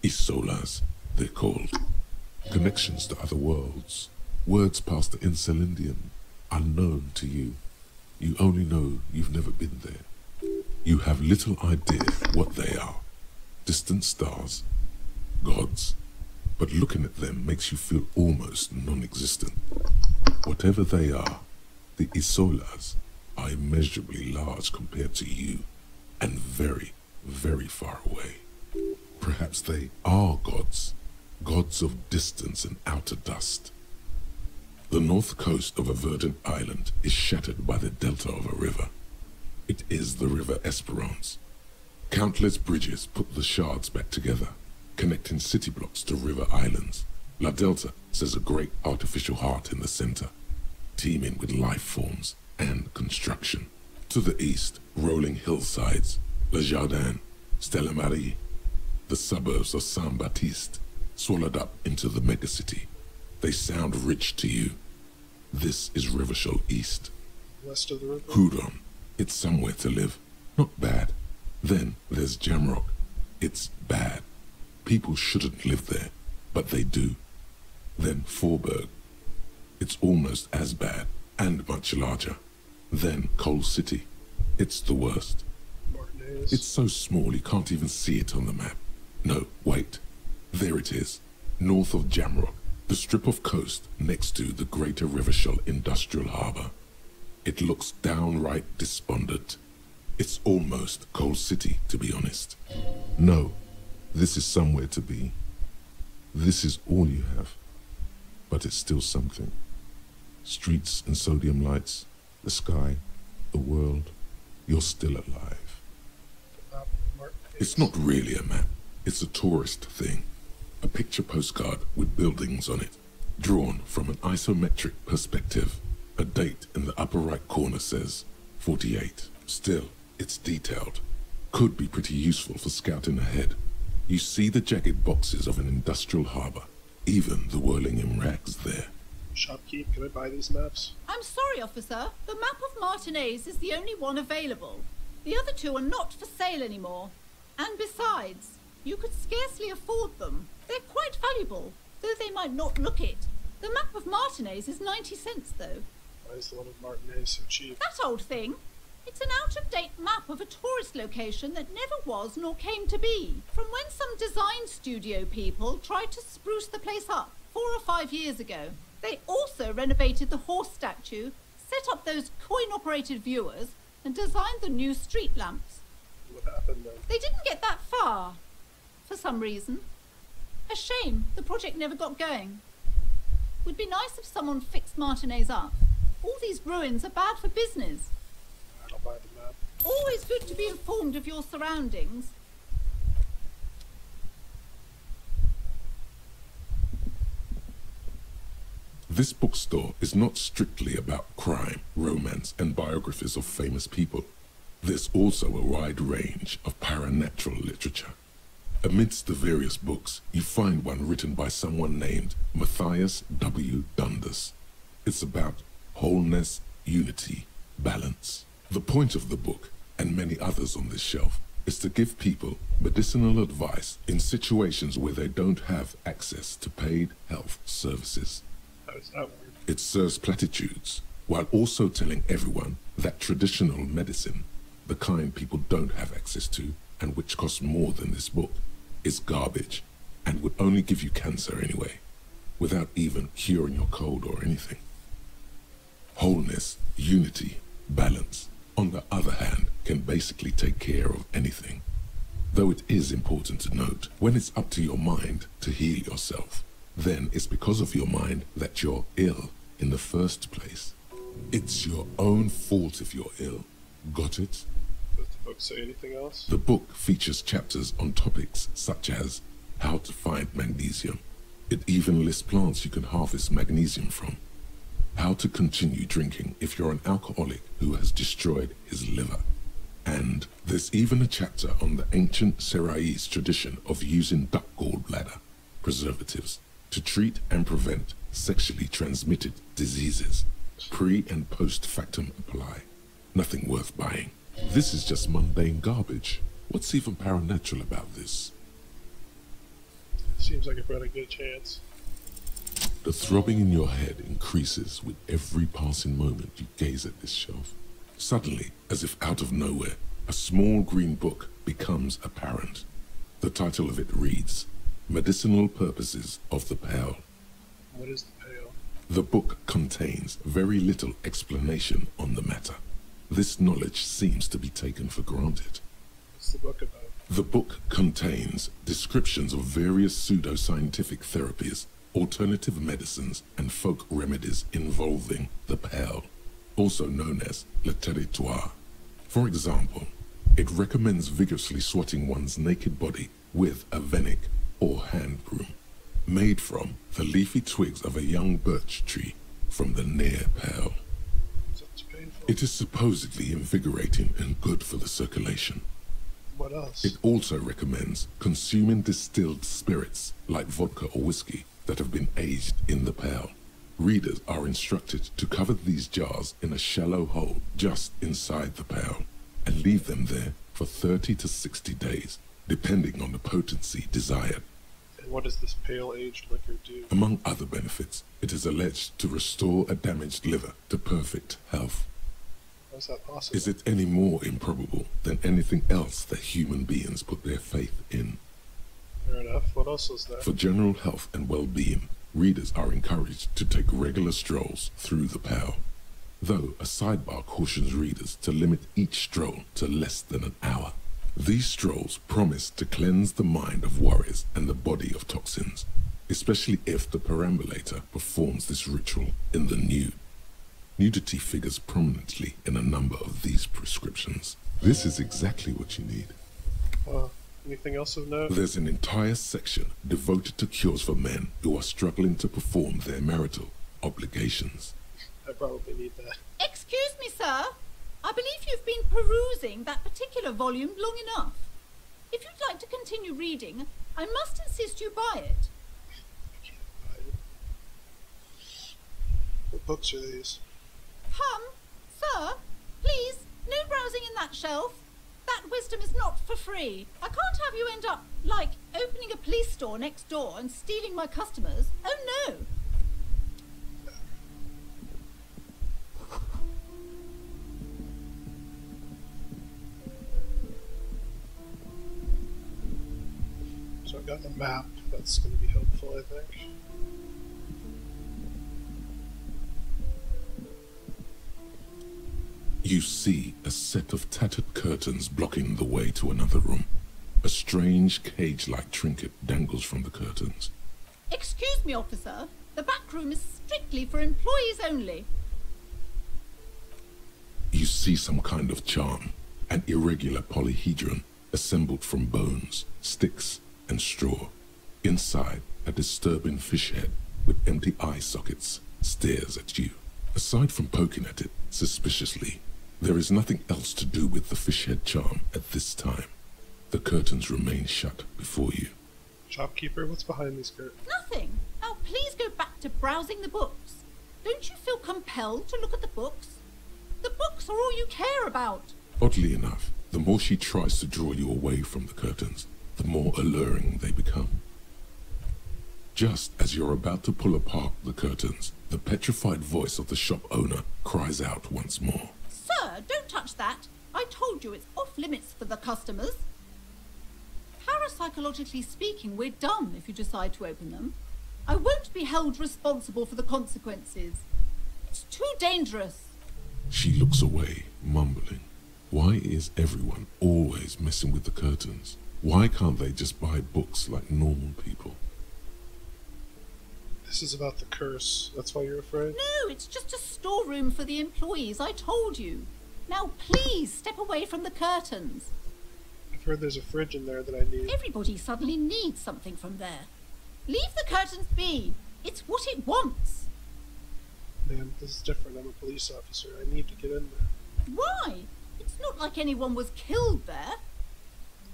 Isolas, they're called. Connections to other worlds. Words past the Insulindian, unknown to you. You only know you've never been there. You have little idea what they are. Distant stars, gods, but looking at them makes you feel almost non-existent. Whatever they are, the Isolas are immeasurably large compared to you, and very, very far away. Perhaps they are gods, gods of distance and outer dust. The north coast of a verdant island is shattered by the delta of a river. It is the River Esperance. Countless bridges put the shards back together, connecting city blocks to river islands. La Delta says a great artificial heart in the center, teeming with life forms and construction. To the east, rolling hillsides, Le Jardin, Stella Marie, the suburbs of Saint-Baptiste, swallowed up into the megacity. They sound rich to you. This is Revachol East. West of the river? Houdon. It's somewhere to live. Not bad. Then there's Jamrock. It's bad. People shouldn't live there, but they do. Then Forberg. It's almost as bad, and much larger. Then Coal City. It's the worst. Martinaise. It's so small you can't even see it on the map. No, wait. There it is. North of Jamrock. The strip of coast next to the Greater Revachol Industrial Harbour. It looks downright despondent. It's almost Coal City, to be honest. No, this is somewhere to be. This is all you have. But it's still something. Streets and sodium lights, the sky, the world. You're still alive. It's not really a map. It's a tourist thing. A picture postcard with buildings on it, drawn from an isometric perspective. A date in the upper right corner says 48. Still, it's detailed. Could be pretty useful for scouting ahead. You see the jagged boxes of an industrial harbour, even the whirling in rags there. Shopkeep, can I buy these maps? I'm sorry, officer. The map of Martinaise is the only one available. The other two are not for sale anymore. And besides, you could scarcely afford them. They're quite valuable, though they might not look it. The map of Martinaise is 90 cents, though. Why is the one of Martinaise so cheap? That old thing. It's an out-of-date map of a tourist location that never was nor came to be. From when some design studio people tried to spruce the place up 4 or 5 years ago. They also renovated the horse statue, set up those coin-operated viewers, and designed the new street lamps. What happened then? They didn't get that far, for some reason. A shame the project never got going. Would be nice if someone fixed Martinaise up. All these ruins are bad for business. I'll buy the map. Always good to be informed of your surroundings. This bookstore is not strictly about crime, romance, and biographies of famous people. There's also a wide range of paranatural literature. Amidst the various books, you find one written by someone named Matthias W. Dundas. It's about wholeness, unity, balance. The point of the book, and many others on this shelf, is to give people medicinal advice in situations where they don't have access to paid health services. How does that work? It serves platitudes, while also telling everyone that traditional medicine, the kind people don't have access to, and which costs more than this book, is garbage, and would only give you cancer anyway, without even curing your cold or anything. Wholeness, unity, balance, on the other hand, can basically take care of anything. Though it is important to note, when it's up to your mind to heal yourself, then it's because of your mind that you're ill in the first place. It's your own fault if you're ill. Got it? Does the book say anything else? The book features chapters on topics such as how to find magnesium. It even lists plants you can harvest magnesium from. How to continue drinking if you're an alcoholic who has destroyed his liver. And there's even a chapter on the ancient Seraïs tradition of using duck gallbladder, preservatives, to treat and prevent sexually transmitted diseases. Pre and post factum apply. Nothing worth buying. This is just mundane garbage. What's even paranatural about this? Seems like a pretty good chance. The throbbing in your head increases with every passing moment you gaze at this shelf. Suddenly, as if out of nowhere, a small green book becomes apparent. The title of it reads, Medicinal Purposes of the Pale. What is the pale? The book contains very little explanation on the matter. This knowledge seems to be taken for granted. What's the book about? The book contains descriptions of various pseudoscientific therapies, alternative medicines, and folk remedies involving the pale, also known as le territoire. For example, it recommends vigorously swatting one's naked body with a venik or hand broom, made from the leafy twigs of a young birch tree from the near pale. Sounds painful. It is supposedly invigorating and good for the circulation. What else? It also recommends consuming distilled spirits like vodka or whiskey that have been aged in the pale. Readers are instructed to cover these jars in a shallow hole just inside the pale and leave them there for 30 to 60 days, depending on the potency desired. And what does this pale aged liquor do? Among other benefits, it is alleged to restore a damaged liver to perfect health. How is that possible? Is it any more improbable than anything else that human beings put their faith in? Fair enough. What else is there? For general health and well-being, readers are encouraged to take regular strolls through the pale, though a sidebar cautions readers to limit each stroll to less than an hour. These strolls promise to cleanse the mind of worries and the body of toxins, especially if the perambulator performs this ritual in the nude. Nudity figures prominently in a number of these prescriptions. This is exactly what you need. Anything else of note? There's an entire section devoted to cures for men who are struggling to perform their marital obligations. I probably need that. Excuse me, sir. I believe you've been perusing that particular volume long enough. If you'd like to continue reading, I must insist you buy it. I can't buy it. What books are these? Sir, please, no browsing in that shelf. That wisdom is not for free. I can't have you end up, like, opening a police store next door and stealing my customers. Oh, no. So I've got a map. That's going to be helpful, I think. You see a set of tattered curtains blocking the way to another room. A strange cage-like trinket dangles from the curtains. Excuse me, officer. The back room is strictly for employees only. You see some kind of charm, an irregular polyhedron assembled from bones, sticks, and straw. Inside, a disturbing fish head with empty eye sockets stares at you. Aside from poking at it suspiciously, there is nothing else to do with the fish head charm at this time. The curtains remain shut before you. Shopkeeper, what's behind these curtains? Nothing. Now please go back to browsing the books. Don't you feel compelled to look at the books? The books are all you care about. Oddly enough, the more she tries to draw you away from the curtains, the more alluring they become. Just as you're about to pull apart the curtains, the petrified voice of the shop owner cries out once more. Sir, don't touch that. I told you it's off limits for the customers. Parapsychologically speaking, we're done if you decide to open them. I won't be held responsible for the consequences. It's too dangerous. She looks away, mumbling. Why is everyone always messing with the curtains? Why can't they just buy books like normal people? This is about the curse. That's why you're afraid? No, it's just a storeroom for the employees, I told you. Now please step away from the curtains. I've heard there's a fridge in there that I need. Everybody suddenly needs something from there. Leave the curtains be. It's what it wants. Man, this is different. I'm a police officer. I need to get in there. Why? It's not like anyone was killed there.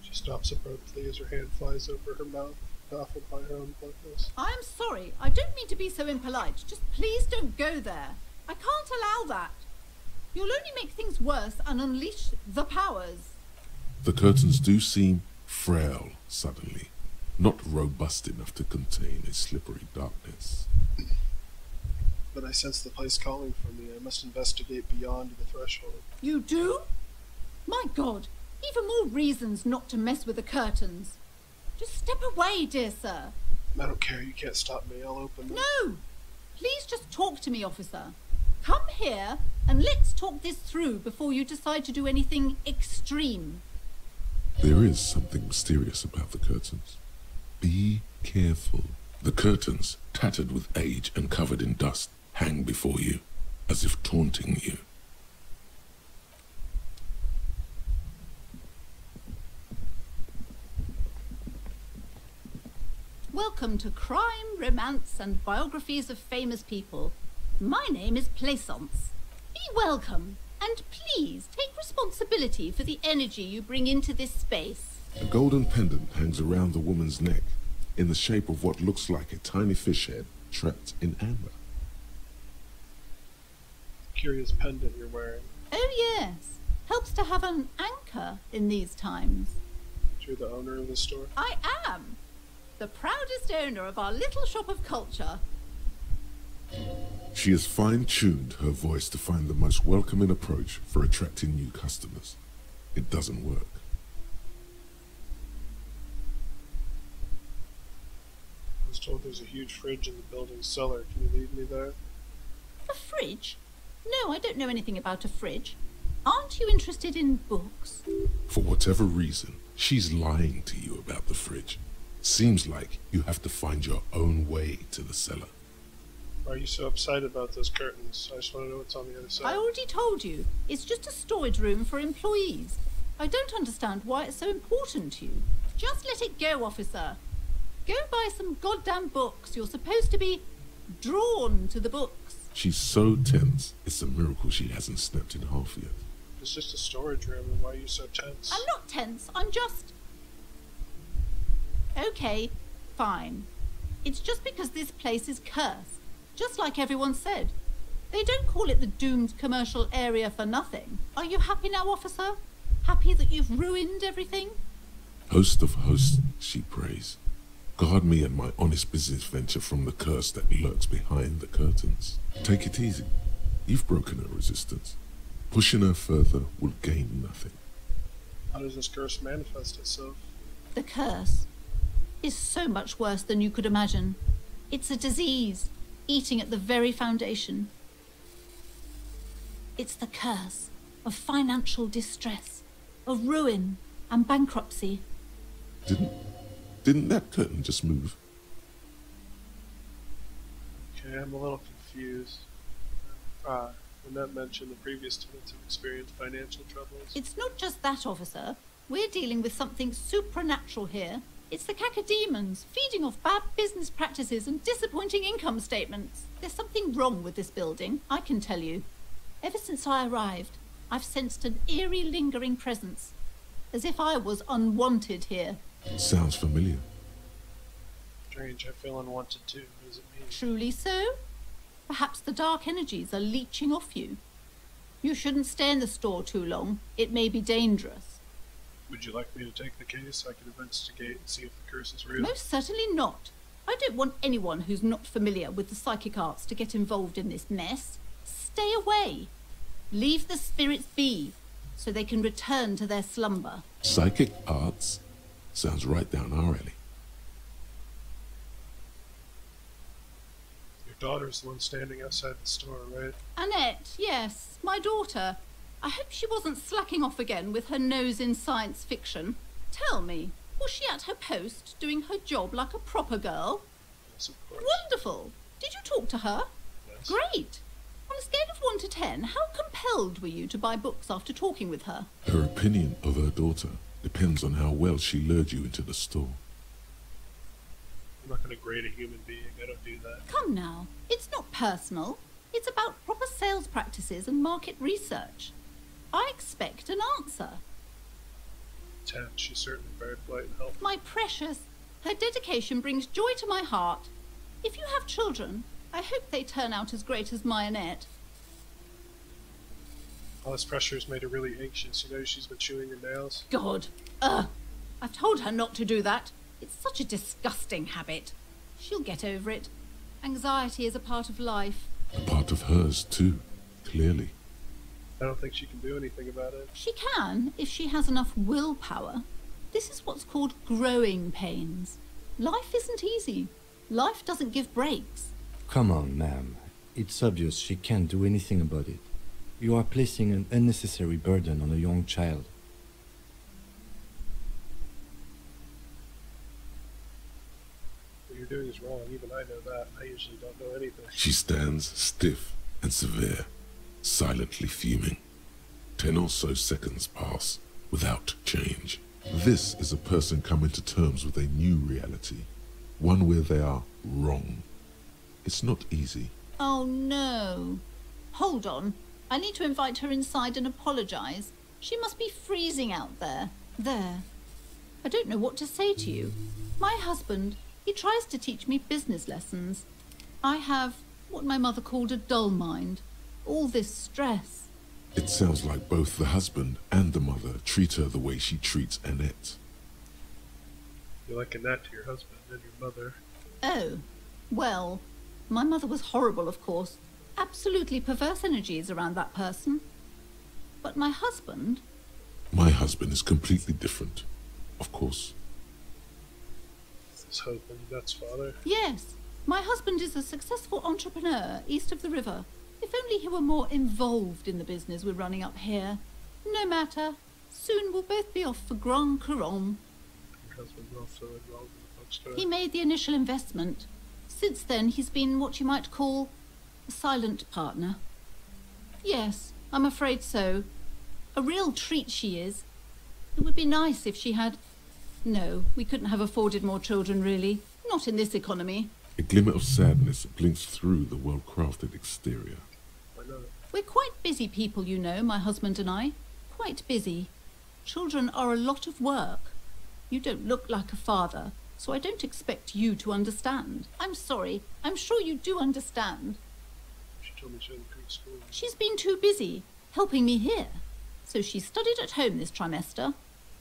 She stops abruptly as her hand flies over her mouth, baffled by her own bluntness. I'm sorry. I don't mean to be so impolite. Just please don't go there. I can't allow that. You'll only make things worse and unleash the powers. The curtains do seem frail suddenly, not robust enough to contain a slippery darkness. But I sense the place calling for me. I must investigate beyond the threshold. You do? My God, even more reasons not to mess with the curtains. Just step away, dear sir. I don't care. You can't stop me. I'll open them. No! Please just talk to me, officer. Come here and let's talk this through before you decide to do anything extreme. There is something mysterious about the curtains. Be careful. The curtains, tattered with age and covered in dust, hang before you, as if taunting you. Welcome to Crime, Romance and Biographies of Famous People. My name is Plaisance. Be welcome, and please take responsibility for the energy you bring into this space. A golden pendant hangs around the woman's neck, in the shape of what looks like a tiny fish head trapped in amber. Curious pendant you're wearing. Oh yes, helps to have an anchor in these times. You're the owner of the store? I am. The proudest owner of our little shop of culture. She has fine-tuned her voice to find the most welcoming approach for attracting new customers. It doesn't work. I was told there's a huge fridge in the building's cellar. Can you lead me there? A fridge? No, I don't know anything about a fridge. Aren't you interested in books? For whatever reason, she's lying to you about the fridge. Seems like you have to find your own way to the cellar. Why are you so upset about those curtains? I just want to know what's on the other side. I already told you. It's just a storage room for employees. I don't understand why it's so important to you. Just let it go, officer. Go buy some goddamn books. You're supposed to be drawn to the books. She's so tense, it's a miracle she hasn't snapped in half yet. It's just a storage room, and why are you so tense? I'm not tense. I'm just... Okay, fine. It's just because this place is cursed. Just like everyone said. They don't call it the doomed commercial area for nothing. Are you happy now, officer? Happy that you've ruined everything? Host of hosts, she prays. Guard me and my honest business venture from the curse that lurks behind the curtains. Take it easy. You've broken her resistance. Pushing her further will gain nothing. How does this curse manifest itself? The curse is so much worse than you could imagine. It's a disease, eating at the very foundation. It's the curse of financial distress, of ruin and bankruptcy. Didn't that curtain just move? Okay, I'm a little confused. Annette mentioned the previous tenants have experienced financial troubles. It's not just that, officer. We're dealing with something supernatural here. It's the cacodemons, feeding off bad business practices and disappointing income statements. There's something wrong with this building, I can tell you. Ever since I arrived, I've sensed an eerie, lingering presence. As if I was unwanted here. Sounds familiar. Strange, I feel unwanted too. What does it mean? Truly so? Perhaps the dark energies are leeching off you. You shouldn't stay in the store too long. It may be dangerous. Would you like me to take the case? I can investigate and see if the curse is real. Most certainly not. I don't want anyone who's not familiar with the psychic arts to get involved in this mess. Stay away. Leave the spirits be, so they can return to their slumber. Psychic arts? Sounds right down our alley. Your daughter's the one standing outside the store, right? Annette, yes, my daughter. I hope she wasn't slacking off again with her nose in science fiction. Tell me, was she at her post doing her job like a proper girl? Yes, of course. Wonderful. Did you talk to her? Yes. Great. On a scale of 1 to 10, how compelled were you to buy books after talking with her? Her opinion of her daughter depends on how well she lured you into the store. I'm not going to grade a human being. I don't do that. Come now, it's not personal. It's about proper sales practices and market research. I expect an answer. 10. She's certainly very polite and helpful. My precious, her dedication brings joy to my heart. If you have children, I hope they turn out as great as my Annette. All this pressure has made her really anxious. You know, she's been chewing her nails. God. I've told her not to do that. It's such a disgusting habit. She'll get over it. Anxiety is a part of life. A part of hers, too, clearly. I don't think she can do anything about it. She can, if she has enough willpower. This is what's called growing pains. Life isn't easy. Life doesn't give breaks. Come on, ma'am. It's obvious she can't do anything about it. You are placing an unnecessary burden on a young child. What you're doing is wrong. Even I know that. I usually don't know anything. She stands stiff and severe, silently fuming. 10 or so seconds pass without change. This is a person coming to terms with a new reality, one where they are wrong. It's not easy. Oh no. Hold on. I need to invite her inside and apologize. She must be freezing out there. There. I don't know what to say to you. My husband, he tries to teach me business lessons. I have what my mother called a dull mind. All this stress. It sounds like both the husband and the mother treat her the way she treats Annette. You're like Annette to your husband and your mother. Oh. Well, my mother was horrible, of course. Absolutely perverse energies around that person. But my husband... My husband is completely different, of course. His husband, that's father? Yes. My husband is a successful entrepreneur east of the river. If only he were more involved in the business we're running up here. No matter. Soon we'll both be off for Grand Couronne. Your husband's also involved in the bookstore? He made the initial investment. Since then, he's been what you might call a silent partner. Yes, I'm afraid so. A real treat she is. It would be nice if she had... No, we couldn't have afforded more children, really. Not in this economy. A glimmer of sadness blinks through the well-crafted exterior. Why not? We're quite busy people, you know, my husband and I. Quite busy. Children are a lot of work. You don't look like a father, so I don't expect you to understand. I'm sorry. I'm sure you do understand. She told me she hadn't come to school. She's been too busy helping me here. So she studied at home this trimester.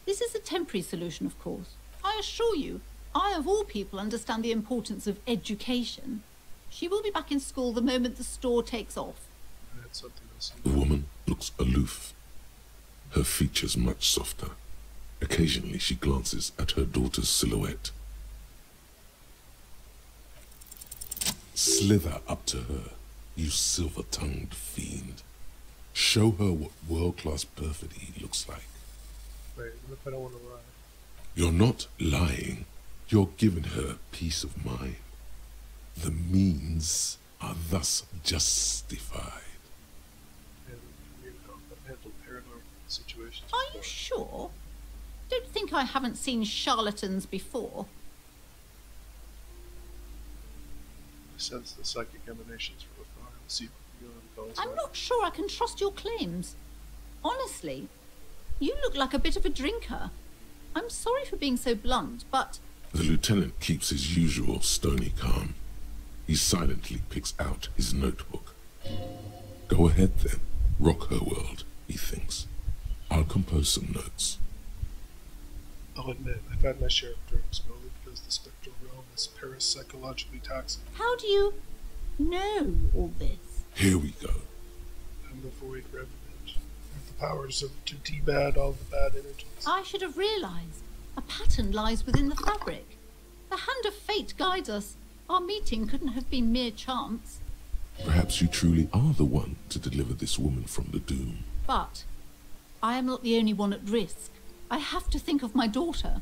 This is a temporary solution, of course. I assure you, I of all people understand the importance of education. She will be back in school the moment the store takes off. I had something else. The woman looks aloof, her features much softer. Occasionally she glances at her daughter's silhouette. Slither up to her, you silver-tongued fiend. Show her what world-class perfidy looks like. Wait, what if I don't want to lie? You're not lying. You're giving her peace of mind. The means are thus justified. And you know, I've handled paranormal situations Are you before. sure? Don't think I haven't seen charlatans before. I sense the psychic emanations from afar. I'll see what the calls I'm not sure I can trust your claims. Honestly, you look like a bit of a drinker. I'm sorry for being so blunt, but... The lieutenant keeps his usual stony calm. He silently picks out his notebook. Go ahead then. Rock her world, he thinks. I'll compose some notes. I'll admit, I've had my share of drinks, mostly because the spectral realm is parapsychologically taxing. How do you know all this? Here we go. I'm the Void Revenant. I have the powers to debad all the bad energies. I should have realized. A pattern lies within the fabric. The hand of fate guides us. Our meeting couldn't have been mere chance. Perhaps you truly are the one to deliver this woman from the doom. But I am not the only one at risk. I have to think of my daughter.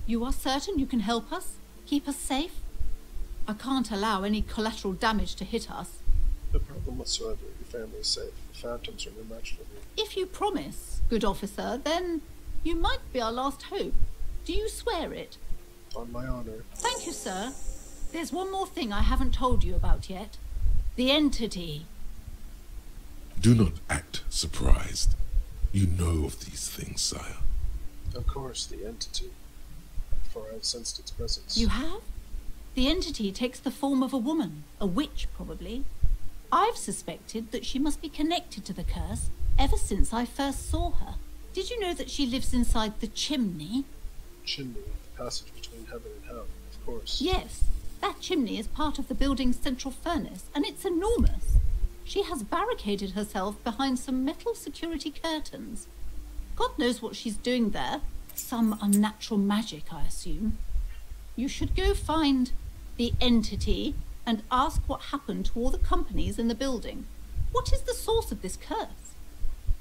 You are certain you can help us? Keep us safe? I can't allow any collateral damage to hit us. No problem whatsoever. Your family is safe. The phantoms are no match for me. If you promise, good officer, then you might be our last hope. Do you swear it? On my honor. Thank you, sir. There's one more thing I haven't told you about yet. The entity. Do not act surprised. You know of these things, sire. Of course, the entity. For I have sensed its presence. You have? The entity takes the form of a woman. A witch, probably. I've suspected that she must be connected to the curse ever since I first saw her. Did you know that she lives inside the chimney? Chimney, the passage between heaven and hell, of course. Yes. That chimney is part of the building's central furnace, and it's enormous. She has barricaded herself behind some metal security curtains. God knows what she's doing there. Some unnatural magic, I assume. You should go find the entity and ask what happened to all the companies in the building. What is the source of this curse?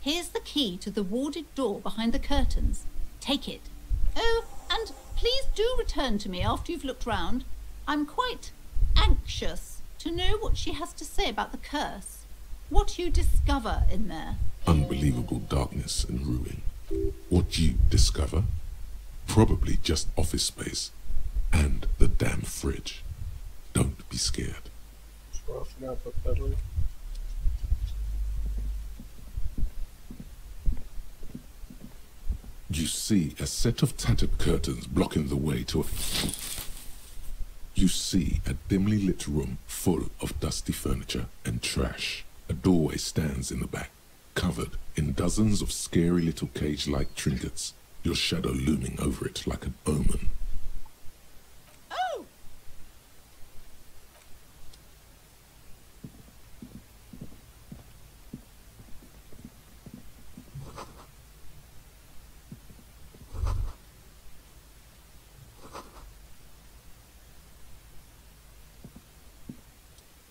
Here's the key to the warded door behind the curtains. Take it. Oh, and please do return to me after you've looked round. I'm quite anxious to know what she has to say about the curse. What you discover in there. Unbelievable darkness and ruin. What you discover? Probably just office space. And the damn fridge. Don't be scared. Well, for now, but better. You see a set of tattered curtains blocking the way to a... You see a dimly lit room full of dusty furniture and trash. A doorway stands in the back, covered in dozens of scary little cage-like trinkets, your shadow looming over it like an omen. Oh!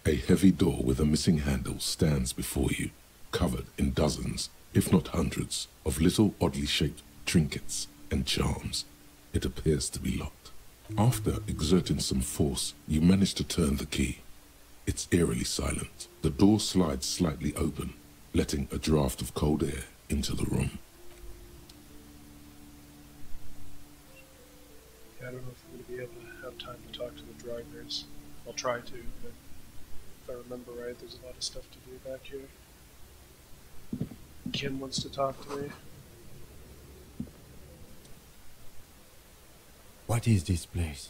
A heavy door with a missing handle stands before you, covered in dozens, if not hundreds, of little oddly shaped trinkets and charms. It appears to be locked. After exerting some force, you manage to turn the key. It's eerily silent. The door slides slightly open, letting a draft of cold air into the room. Yeah, I don't know if I'm going to be able to have time to talk to the drivers. I'll try to, but if I remember right, there's a lot of stuff to do back here. Kim wants to talk to me. What is this place?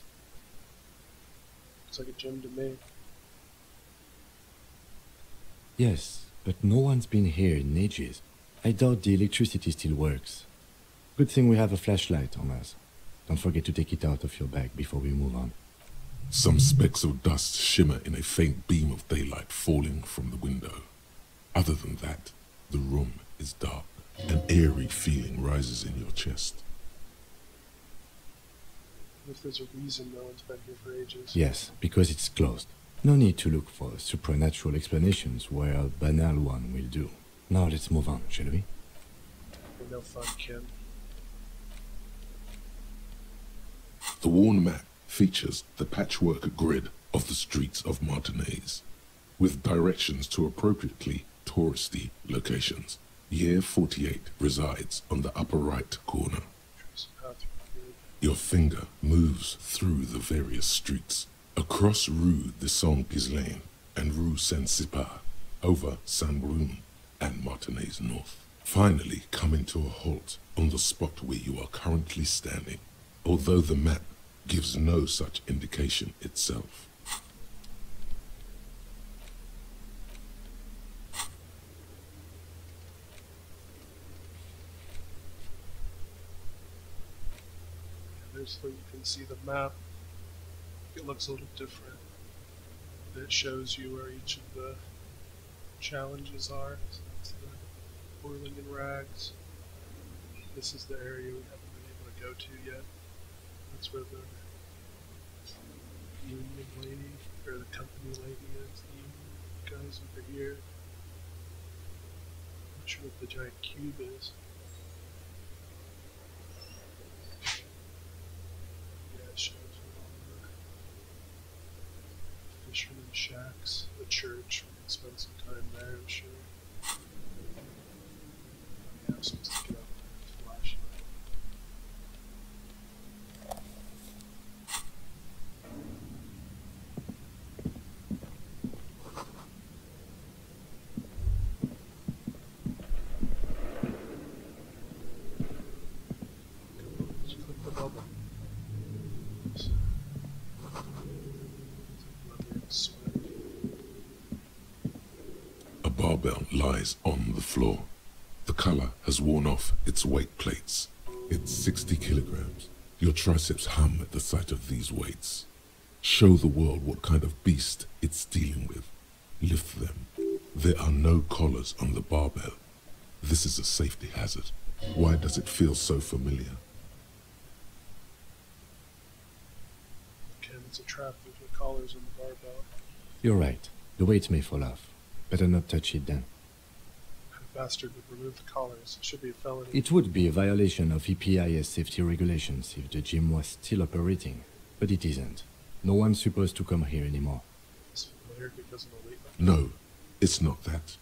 Looks like a gym to me. Yes, but no one's been here in ages. I doubt the electricity still works. Good thing we have a flashlight on us. Don't forget to take it out of your bag before we move on. Some specks of dust shimmer in a faint beam of daylight falling from the window. Other than that, the room is dark. An eerie feeling rises in your chest. If there's a reason no one's been here for ages. Yes, because it's closed. No need to look for supernatural explanations where a banal one will do. Now let's move on, shall we? No fun, Kim. The worn map features the patchwork grid of the streets of Martinez, with directions to appropriately touristy locations. Year 48 resides on the upper right corner. Your finger moves through the various streets, across Rue de Saint-Ghislain and Rue Saint-Sipar, over Saint-Brun and Martinez North, finally coming to a halt on the spot where you are currently standing, although the map gives no such indication itself. So you can see the map. It looks a little different. It shows you where each of the challenges are. So that's the whirling in rags. This is the area we haven't been able to go to yet. That's where the union lady, or the company lady is. The union guys over here. Not sure what the giant cube is. It shows all the fisherman shacks, the church. We can spend some time there, I'm sure. Yeah, I'm supposed to get out with a flashlight. Just click the bubble. A barbell lies on the floor. The color has worn off its weight plates. It's 60 kilograms. Your triceps hum at the sight of these weights. Show the world what kind of beast it's dealing with. Lift them. There are no collars on the barbell. This is a safety hazard. Why does it feel so familiar? Okay, it's a trap with the collars on the barbell. You're right. The weight may fall off. Better not touch it then. The bastard would remove the collars. It should be a felony. It would be a violation of EPIS safety regulations if the gym was still operating, but it isn't. No one's supposed to come here anymore. It's familiar because of the weight. No, it's not that.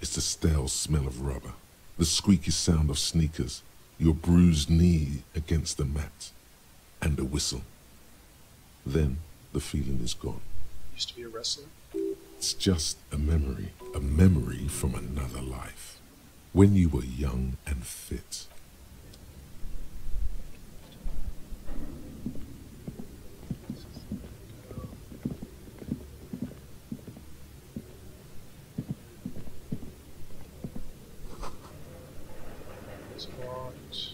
It's the stale smell of rubber, the squeaky sound of sneakers, your bruised knee against the mat, and a whistle. Then the feeling is gone. Used to be a wrestler. It's just a memory from another life, when you were young and fit. It's locked.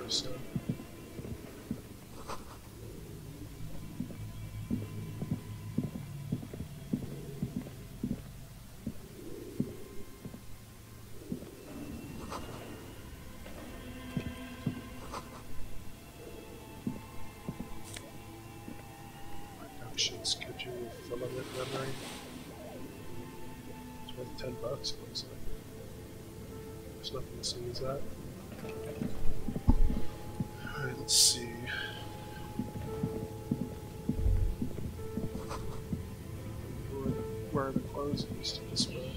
So production schedule filament memory. It's worth $10, it looks like. There's nothing to see as that. Alright, let's see. Where are the clothes that used to display?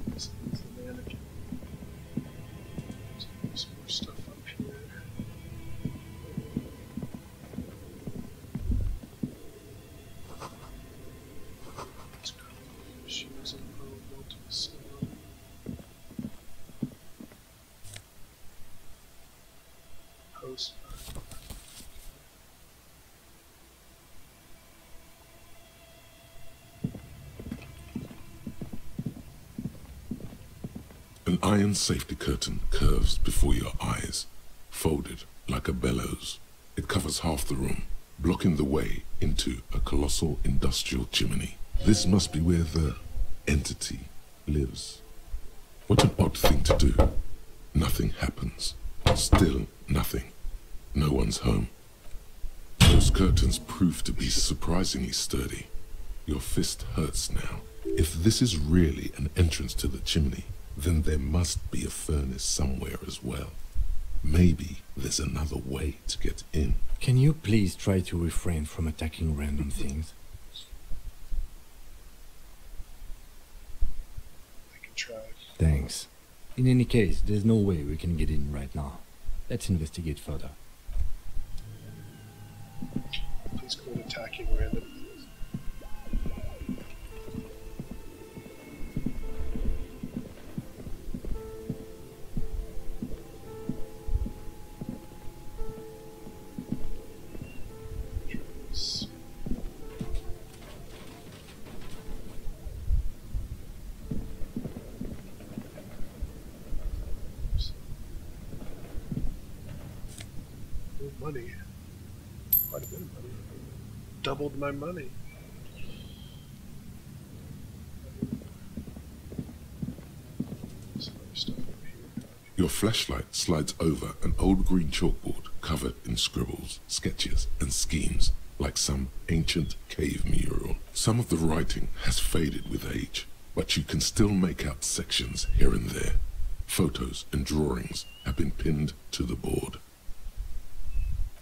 This is the mannequin. Some more stuff up here. Let's go. Shoes and multiple sound. Post. An iron safety curtain curves before your eyes, folded like a bellows. It covers half the room, blocking the way into a colossal industrial chimney. This must be where the entity lives. What an odd thing to do. Nothing happens. Still Nothing. No one's home. Those curtains prove to be surprisingly sturdy. Your fist hurts now. If this is really an entrance to the chimney, then there must be a furnace somewhere as well. Maybe there's another way to get in. Can you please try to refrain from attacking random things? I can try. Thanks. In any case, there's no way we can get in right now. Let's investigate further. Please quit attacking random things. Money. Quite a bit of money. Doubled my money. Some other stuff over here. Your flashlight slides over an old green chalkboard covered in scribbles, sketches, and schemes, like some ancient cave mural. Some of the writing has faded with age, but you can still make out sections here and there. Photos and drawings have been pinned to the board.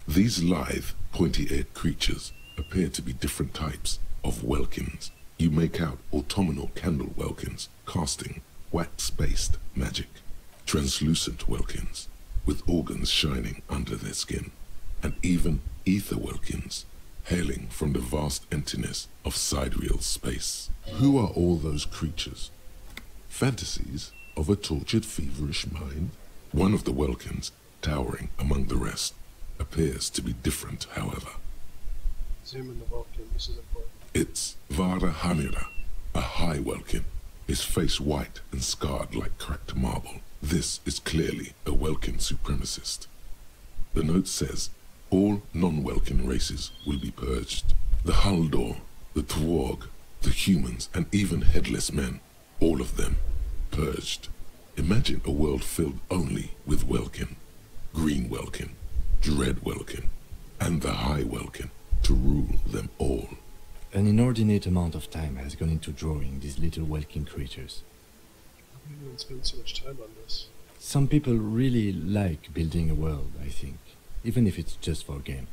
These lithe, pointy-eared creatures appear to be different types of welkins. You make out autumnal candle welkins, casting wax-based magic. Translucent welkins, with organs shining under their skin. And even ether welkins, hailing from the vast emptiness of sidereal space. Who are all those creatures? Fantasies of a tortured, feverish mind? One of the welkins, towering among the rest, appears to be different, however. Zoom in the Vulcan, this is important. It's Vara Hamira, a high Welkin, his face white and scarred like cracked marble. This is clearly a Welkin supremacist. The note says, all non-Welkin races will be purged. The Haldor, the Tworg, the humans, and even headless men, all of them, purged. Imagine a world filled only with Welkin, Green Welkin, Dread Welkin, and the High Welkin, to rule them all. An inordinate amount of time has gone into drawing these little Welkin creatures. How come anyone spends so much time on this? Some people really like building a world, I think, even if it's just for a game.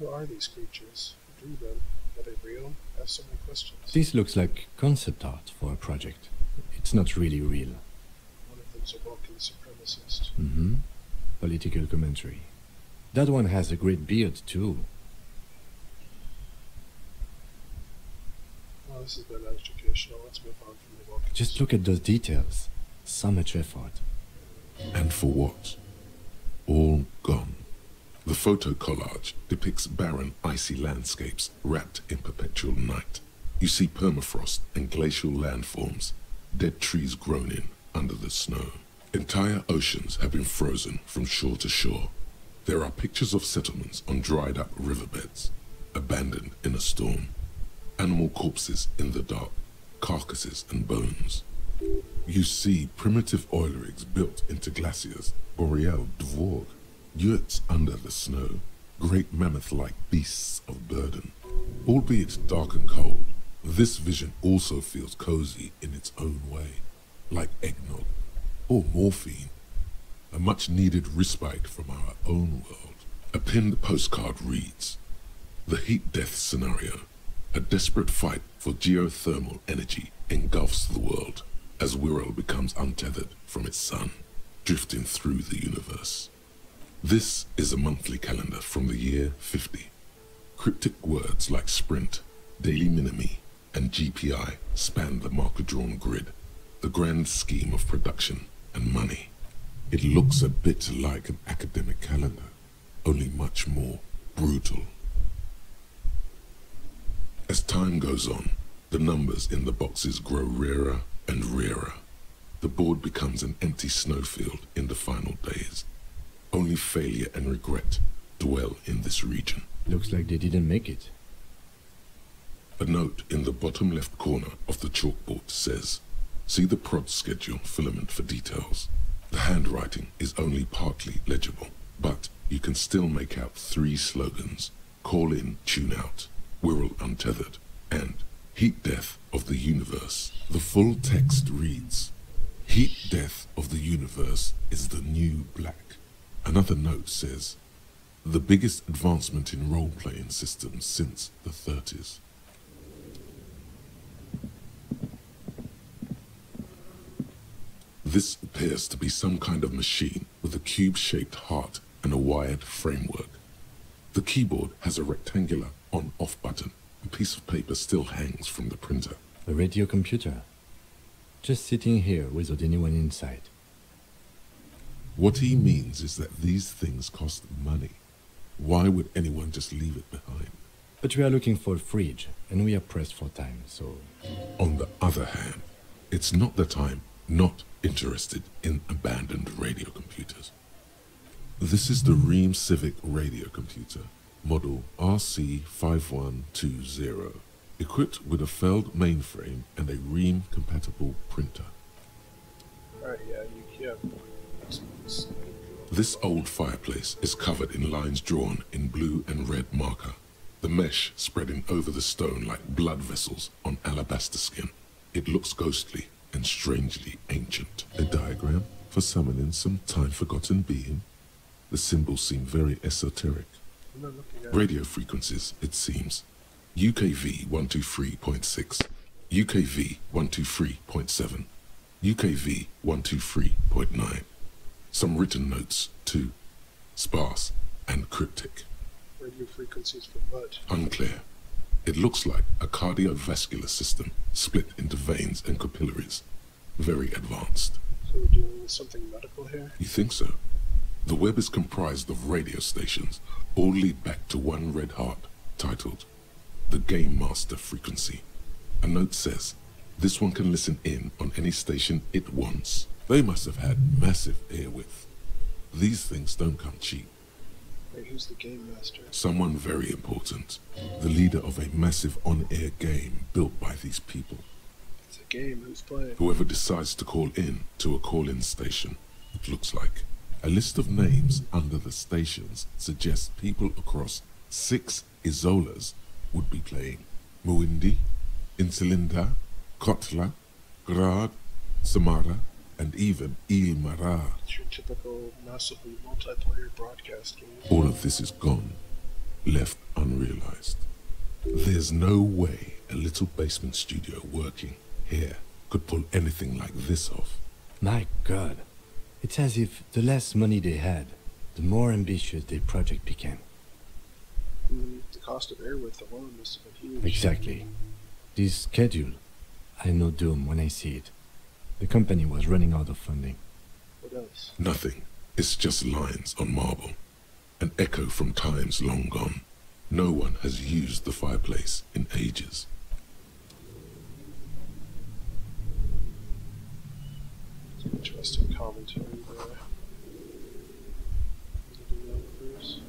Who are these creatures? Who drew them? Are they real? I have so many questions. This looks like concept art for a project. It's not really real. One of them's a Vulcan supremacist. Mm-hmm. Political commentary. That one has a great beard, too. Well, this has been educational. Let's move on from the Vulcans. Just look at those details. So much effort. And for what? All gone. The photo collage depicts barren, icy landscapes wrapped in perpetual night. You see permafrost and glacial landforms, dead trees grown in under the snow. Entire oceans have been frozen from shore to shore. There are pictures of settlements on dried-up riverbeds, abandoned in a storm. Animal corpses in the dark, carcasses and bones. You see primitive oil rigs built into glaciers, boreal dvorg, yurts under the snow, great mammoth-like beasts of burden. Albeit dark and cold, this vision also feels cozy in its own way, like eggnog or morphine. A much-needed respite from our own world. A pinned postcard reads, "The heat death scenario. A desperate fight for geothermal energy engulfs the world as Wirral becomes untethered from its sun, drifting through the universe." This is a monthly calendar from the year 50. Cryptic words like sprint, daily minimi, and GPI span the marker-drawn grid, the grand scheme of production and money. It looks a bit like an academic calendar, only much more brutal. As time goes on, the numbers in the boxes grow rarer and rarer. The board becomes an empty snowfield in the final days. Only failure and regret dwell in this region. Looks like they didn't make it. A note in the bottom left corner of the chalkboard says, "See the prod schedule filament for details." The handwriting is only partly legible. But you can still make out 3 slogans: Call in, tune out, Wirral untethered, and Heat Death of the Universe. The full text reads, Heat Death of the Universe is the new black. Another note says, the biggest advancement in role-playing systems since the 30s. This appears to be some kind of machine with a cube-shaped heart and a wired framework. The keyboard has a rectangular on-off button. A piece of paper still hangs from the printer. A radio computer. Just sitting here without anyone inside. What he means is that these things cost money. Why would anyone just leave it behind? But we are looking for a fridge, and we are pressed for time, so... On the other hand, it's not that I'm not interested in abandoned radio computers. This is the Ream Civic radio computer, model RC5120, equipped with a Feld mainframe and a Ream-compatible printer. Alright, yeah, you can. This old fireplace is covered in lines drawn in blue and red marker, the mesh spreading over the stone like blood vessels on alabaster skin. It looks ghostly and strangely ancient. A diagram for summoning some time-forgotten being. The symbols seem very esoteric. Radio frequencies, it seems. UKV 123.6, UKV 123.7, UKV 123.9. Some written notes, too. Sparse and cryptic. Radio frequencies for what? Unclear. It looks like a cardiovascular system split into veins and capillaries. Very advanced. So we're dealing with something medical here? You think so? The web is comprised of radio stations, all lead back to one red heart, titled The Game Master Frequency. A note says, this one can listen in on any station it wants. They must have had massive airwidth. These things don't come cheap. Wait, who's the game master? Someone very important. The leader of a massive on-air game built by these people. It's a game, who's playing? Whoever decides to call in to a call-in station, it looks like. A list of names under the stations suggests people across 6 Isolas would be playing. Muindi, Insulinda, Kotla, Grad, Samara, and even Ilmara. It's your typical massively multiplayer broadcast game. All of this is gone, left unrealized. There's no way a little basement studio working here could pull anything like this off. My God. It's as if the less money they had, the more ambitious their project became. The cost of airwidth alone must have been huge. Exactly. This schedule, I know doom when I see it. The company was running out of funding. What else? Nothing. It's just lines on marble. An echo from times long gone. No one has used the fireplace in ages. Some interesting commentary there. The developers.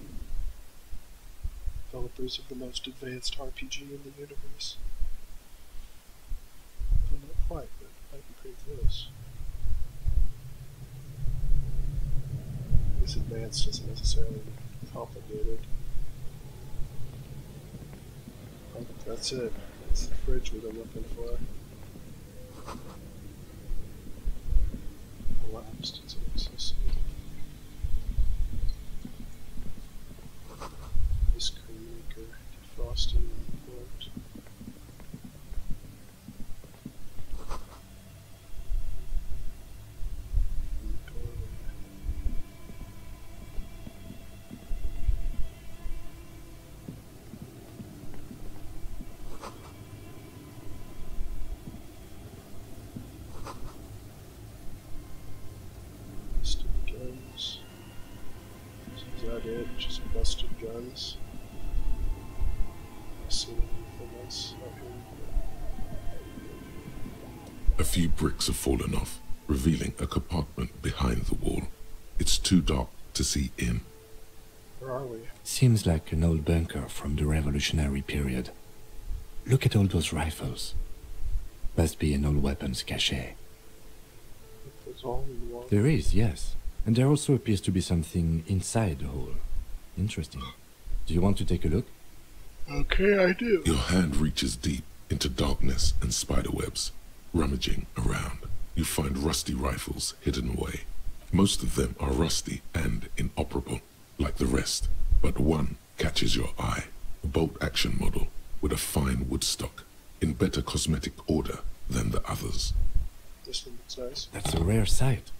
Developers of the most advanced RPG in the universe. Well, not quite, but it might be pretty close. This advanced isn't necessarily complicated. Oh, that's it. That's the fridge we've been looking for. Collapsed. It's accessible. Ice cream maker. Defrosting port. Busted guns. Is that it? Just busted guns. I see anything else out here. A few bricks have fallen off, revealing a compartment behind the wall. It's too dark to see in. Where are we? Seems like an old bunker from the revolutionary period. Look at all those rifles. Must be an old weapons cache. There's all in the wall. There is, yes. And there also appears to be something inside the hole. Interesting. Do you want to take a look? Okay, I do. Your hand reaches deep into darkness and spiderwebs. Rummaging around, you find rusty rifles hidden away. Most of them are rusty and inoperable, like the rest, but one catches your eye. A bolt-action model with a fine wood stock, in better cosmetic order than the others. This one looks nice. That's a rare sight.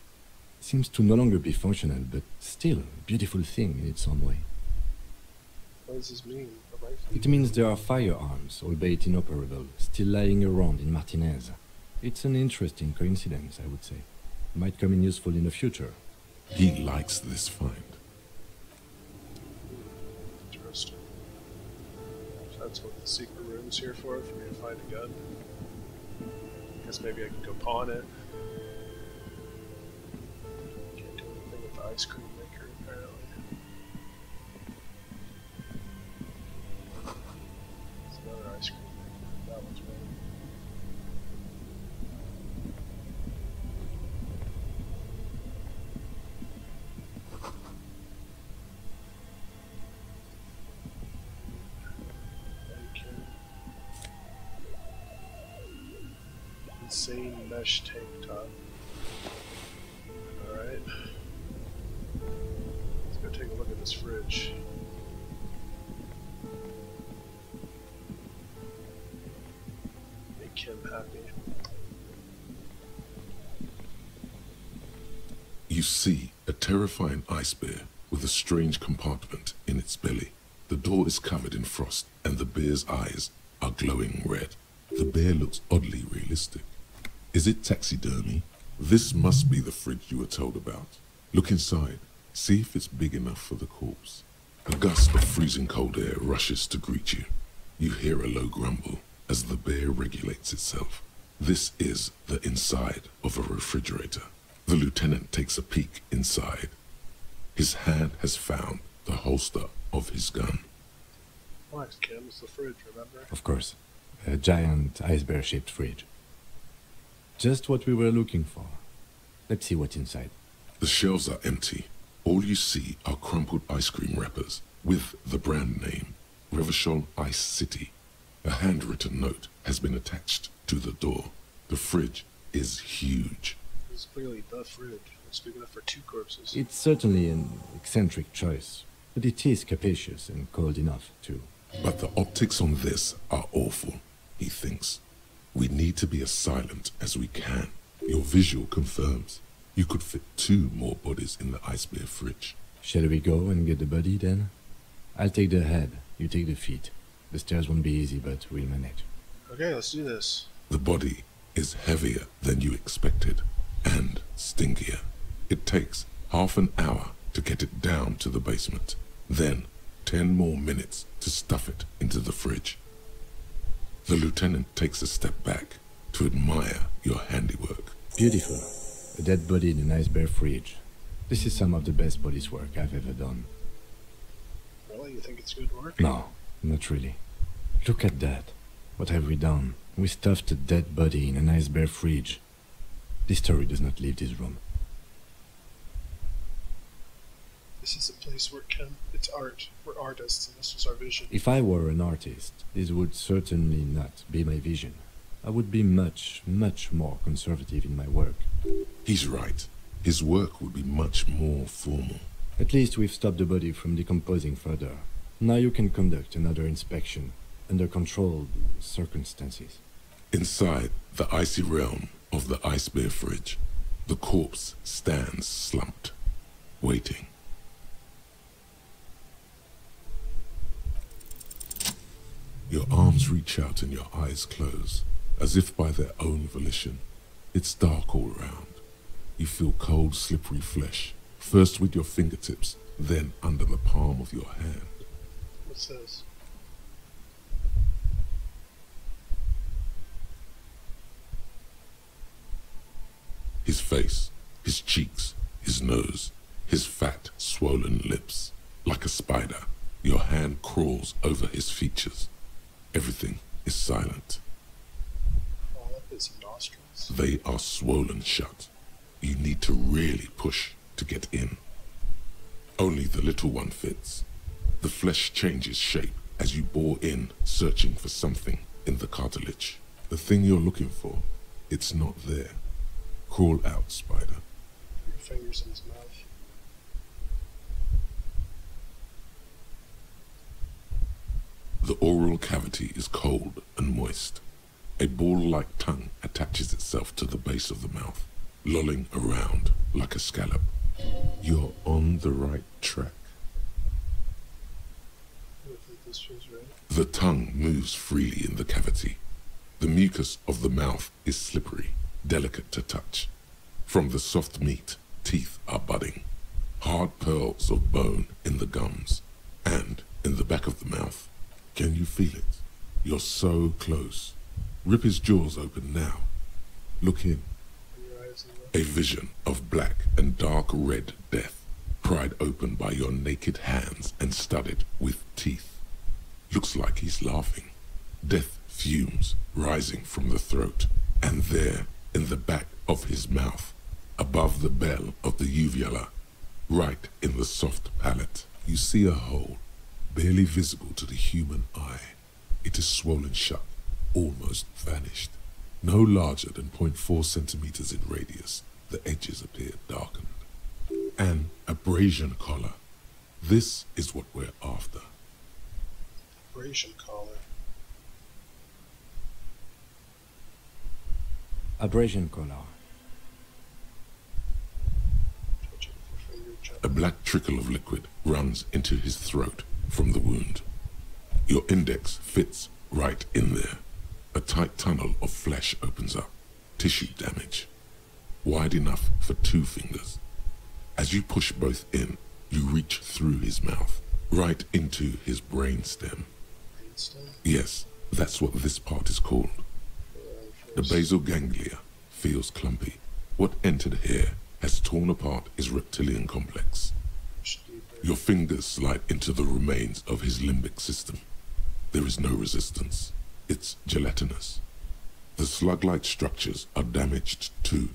Seems to no longer be functional, but still a beautiful thing in its own way. What does this mean? A rifle? It means there are firearms, albeit inoperable, still lying around in Martinez. It's an interesting coincidence, I would say. Might come in useful in the future. He likes this find. Interesting. So that's what the secret room's here for me to find a gun. Guess maybe I can go pawn it. Can't do anything with the ice cream maker, apparently. There's another ice cream maker. That one's better. Insane mesh tank top. Alright. Let's go take a look at this fridge. Make Kim happy. You see a terrifying ice bear with a strange compartment in its belly. The door is covered in frost and the bear's eyes are glowing red. The bear looks oddly realistic. Is it taxidermy? This must be the fridge you were told about. Look inside. See if it's big enough for the corpse. A gust of freezing cold air rushes to greet you. You hear a low grumble as the bear regulates itself. This is the inside of a refrigerator. The lieutenant takes a peek inside. His hand has found the holster of his gun. Nice, Kim. It's the fridge, remember? Of course. A giant ice bear-shaped fridge. Just what we were looking for. Let's see what's inside. The shelves are empty. All you see are crumpled ice cream wrappers with the brand name, Revachol Ice City. A handwritten note has been attached to the door. The fridge is huge. It's clearly the fridge. It's big enough for 2 corpses. It's certainly an eccentric choice, but it is capacious and cold enough, too. But the optics on this are awful, he thinks. We need to be as silent as we can. Your visual confirms you could fit 2 more bodies in the ice bear fridge. Shall we go and get the body, then? I'll take the head, you take the feet. The stairs won't be easy, but we'll manage. Okay, let's do this. The body is heavier than you expected, and stinkier. It takes half an hour to get it down to the basement, then 10 more minutes to stuff it into the fridge. The lieutenant takes a step back to admire your handiwork. Beautiful. A dead body in an ice bear fridge. This is some of the best police work I've ever done. Really? You think it's good work? No, not really. Look at that. What have we done? We stuffed a dead body in an ice bear fridge. This story does not leave this room. This is a place where it's art. We're artists, and this was our vision. If I were an artist, this would certainly not be my vision. I would be much, much more conservative in my work. He's right. His work would be much more formal. At least we've stopped the body from decomposing further. Now you can conduct another inspection, under controlled circumstances. Inside the icy realm of the ice bear fridge, the corpse stands slumped, waiting. Your arms reach out and your eyes close, as if by their own volition. It's dark all around. You feel cold, slippery flesh, first with your fingertips, then under the palm of your hand. What's this? His face, his cheeks, his nose, his fat, swollen lips. Like a spider, your hand crawls over his features. Everything is silent. All up his nostrils. They are swollen shut. You need to really push to get in. Only the little one fits. The flesh changes shape as you bore in, searching for something in the cartilage. The thing you're looking for, it's not there. Crawl out, spider. Your fingers in his mouth. The oral cavity is cold and moist. A ball-like tongue attaches itself to the base of the mouth, lolling around like a scallop. You're on the right track. I think this feels right. The tongue moves freely in the cavity. The mucus of the mouth is slippery, delicate to touch. From the soft meat, teeth are budding. Hard pearls of bone in the gums and in the back of the mouth. Can you feel it? You're so close. Rip his jaws open now. Look in. A vision of black and dark red death, pried open by your naked hands and studded with teeth. Looks like he's laughing. Death fumes rising from the throat, and there, in the back of his mouth, above the bell of the uvula, right in the soft palate, you see a hole, barely visible to the human eye. It is swollen shut, almost vanished. No larger than 0.4 centimeters in radius, the edges appear darkened. An abrasion collar. This is what we're after. Abrasion collar. Abrasion collar. Touch it with your finger, A black trickle of liquid runs into his throat from the wound. Your index fits right in there. A tight tunnel of flesh opens up. Tissue damage. Wide enough for 2 fingers. As you push both in, you reach through his mouth, right into his brainstem. Yes, that's what this part is called. The basal ganglia feels clumpy. What entered here has torn apart his reptilian complex. Your fingers slide into the remains of his limbic system. There is no resistance. It's gelatinous. The slug-like structures are damaged too.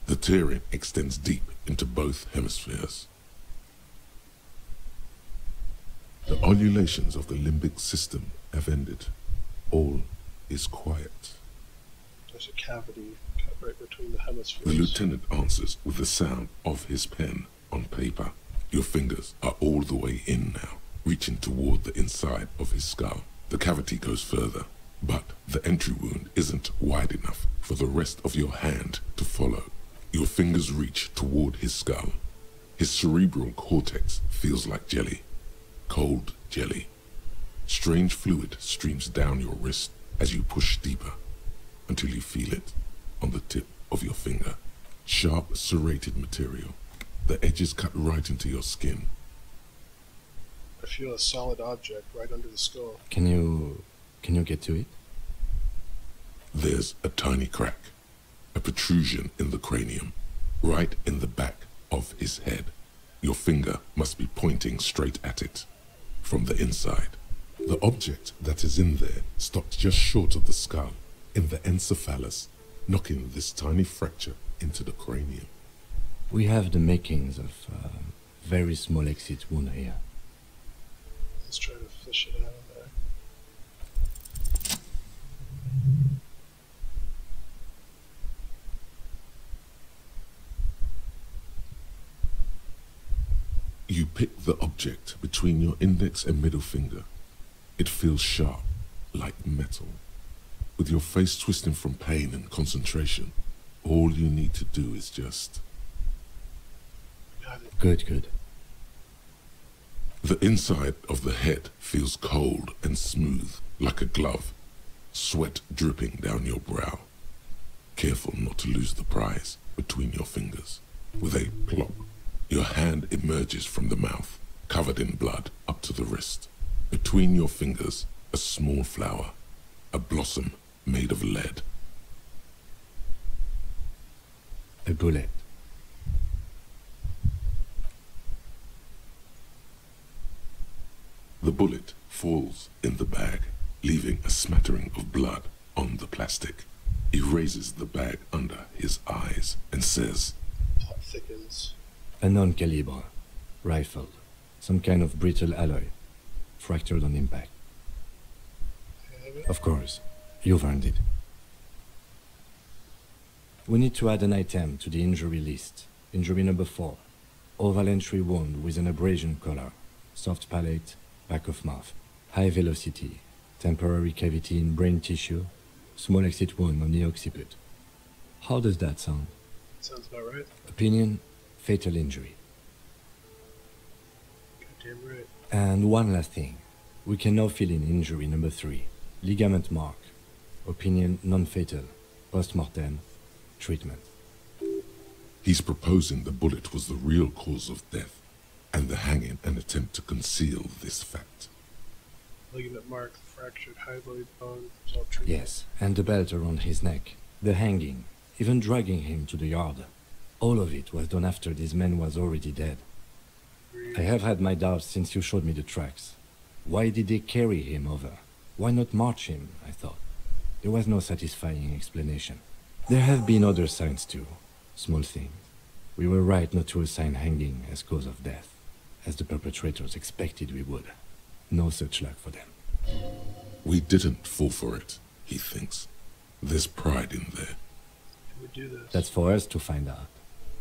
The tearing extends deep into both hemispheres. The ululations of the limbic system have ended. All is quiet. There's a cavity cut right between the hemispheres. The lieutenant answers with the sound of his pen on paper. Your fingers are all the way in now, reaching toward the inside of his skull. The cavity goes further, but the entry wound isn't wide enough for the rest of your hand to follow. Your fingers reach toward his skull. His cerebral cortex feels like jelly. Cold jelly. Strange fluid streams down your wrist as you push deeper, until you feel it on the tip of your finger. Sharp, serrated material. The edges cut right into your skin. I feel a solid object right under the skull. Can you get to it? There's a tiny crack. A protrusion in the cranium, right in the back of his head. Your finger must be pointing straight at it, from the inside. The object that is in there stopped just short of the skull, in the encephalus, knocking this tiny fracture into the cranium. We have the makings of a very small exit wound here. Let's try to fish it out of there. You pick the object between your index and middle finger. It feels sharp, like metal. With your face twisting from pain and concentration, all you need to do is just... Got it. Good. The inside of the head feels cold and smooth, like a glove. Sweat dripping down your brow. Careful not to lose the prize between your fingers. With a plop, your hand emerges from the mouth, covered in blood up to the wrist. Between your fingers, a small flower, a blossom made of lead. A bullet. The bullet falls in the bag, leaving a smattering of blood on the plastic. He raises the bag under his eyes and says, Plot thickens. A non-caliber rifle, some kind of brittle alloy, fractured on impact. Of course, you've earned it. We need to add an item to the injury list. Injury number 4. Oval entry wound with an abrasion collar, soft palate, back of mouth, high velocity, temporary cavity in brain tissue, small exit wound on the occiput. How does that sound? Sounds about right. Opinion, fatal injury. Goddamn right. And one last thing. We can now fill in injury number 3. Ligament mark. Opinion, non-fatal. Post-mortem. Treatment. He's proposing the bullet was the real cause of death, and the hanging an attempt to conceal this fact. Ligament mark, fractured hyaloid bone, result treatment. Yes, and the belt around his neck. The hanging. Even dragging him to the yard. All of it was done after this man was already dead. I have had my doubts since you showed me the tracks. Why did they carry him over? Why not march him, I thought. There was no satisfying explanation. There have been other signs too. Small things. We were right not to assign hanging as cause of death, as the perpetrators expected we would. No such luck for them. We didn't fall for it, he thinks. There's pride in there. We do this. That's for us to find out.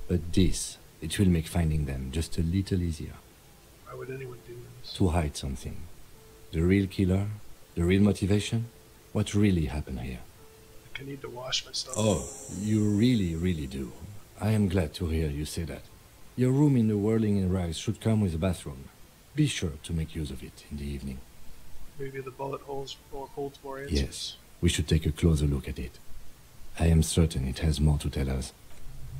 But this, it will make finding them just a little easier. Why would anyone do this? To hide something. The real killer, the real motivation, what really happened here. I need to wash myself. Oh, you really do. I am glad to hear you say that. Your room in the Whirling in Rags should come with a bathroom. Be sure to make use of it in the evening. Maybe the bullet holds more answers. Yes, we should take a closer look at it. I am certain it has more to tell us.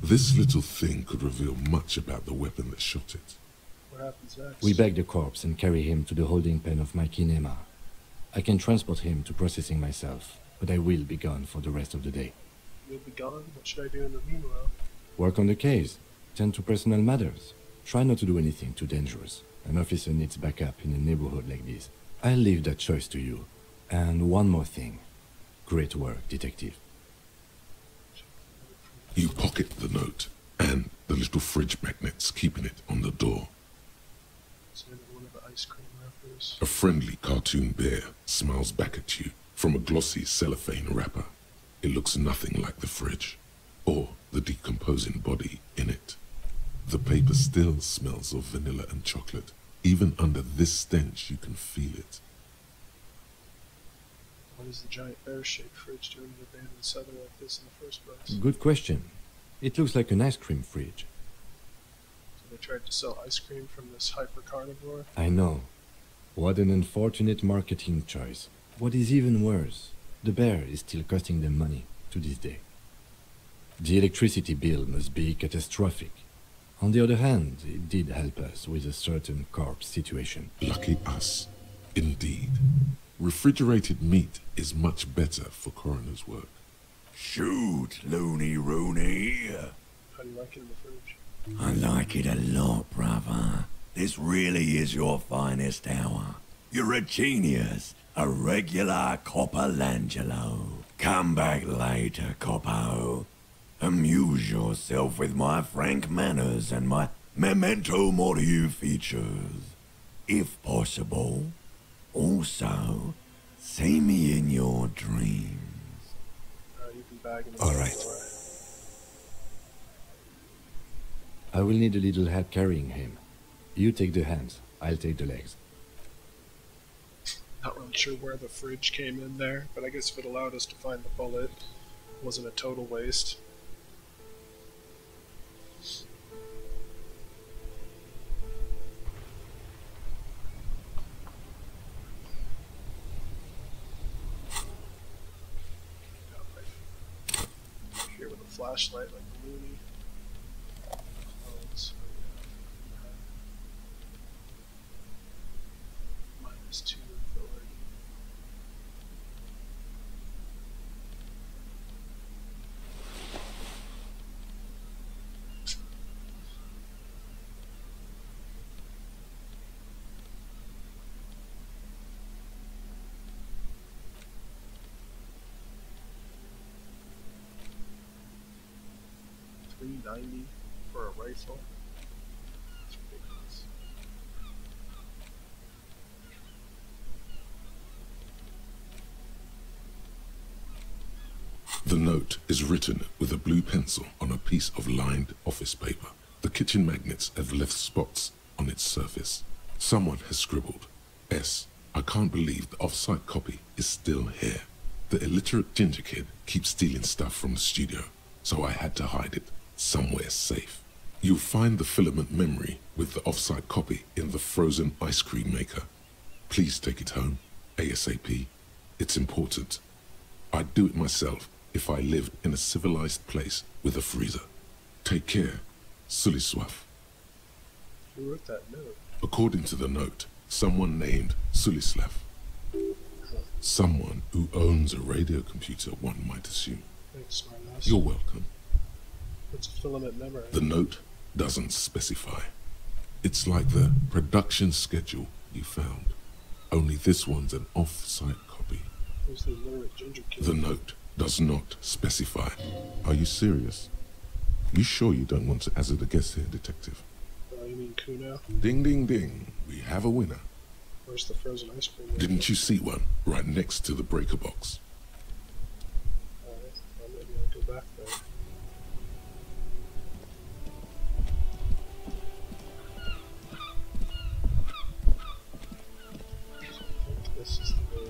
This little thing could reveal much about the weapon that shot it. What happens next? We bag the corpse and carry him to the holding pen of my kinema. I can transport him to processing myself, but I will be gone for the rest of the day. You'll be gone? What should I do in the meanwhile? Work on the case. Tend to personal matters. Try not to do anything too dangerous. An officer needs backup in a neighborhood like this. I'll leave that choice to you. And one more thing. Great work, detective. You pocket the note, and the little fridge magnets keeping it on the door. It's another one of the ice cream wrappers. A friendly cartoon bear smiles back at you from a glossy cellophane wrapper. It looks nothing like the fridge, or the decomposing body in it. The paper still smells of vanilla and chocolate. Even under this stench, you can feel it. What is the giant bear-shaped fridge doing in an abandoned cellar like this in the first place? Good question. It looks like an ice cream fridge. So they tried to sell ice cream from this hyper-carnivore? I know. What an unfortunate marketing choice. What is even worse, the bear is still costing them money to this day. The electricity bill must be catastrophic. On the other hand, it did help us with a certain corpse situation. Lucky us. Indeed. Refrigerated meat is much better for coroner's work. Shoot, Looney Rooney. How do you like it in the fridge? I like it a lot, brother. This really is your finest hour. You're a genius, a regular Copperlangelo. Come back later, Coppo. Amuse yourself with my frank manners and my memento mori features. If possible, also, see me in your dreams. You can bag him. All right. I will need a little help carrying him. You take the hands, I'll take the legs. Not really sure where the fridge came in there, but I guess if it allowed us to find the bullet, it wasn't a total waste. Here with a flashlight like the Looney. -2 authority. $390 for a rifle. The note is written with a blue pencil on a piece of lined office paper. The kitchen magnets have left spots on its surface. Someone has scribbled, S. I can't believe the off-site copy is still here. The illiterate ginger kid keeps stealing stuff from the studio, so I had to hide it somewhere safe. You'll find the filament memory with the off-site copy in the frozen ice cream maker. Please take it home, ASAP. It's important. I'd do it myself if I lived in a civilized place with a freezer. Take care, Suliswaf. Who wrote that note? According to the note, someone named Sulislav. Someone who owns a radio computer, one might assume. Thanks, smartass. You're welcome. It's a filament memory. The note doesn't specify. It's like the production schedule you found. Only this one's an off-site copy. Who's the illiterate ginger kid? The note does not specify. Are you serious? You sure you don't want to hazard a guess here, Detective? You mean Kuno? Ding, ding, ding. We have a winner. Where's the frozen ice cream? Didn't you see one right next to the breaker box? Alright, well, maybe I'll go back there. I think this is the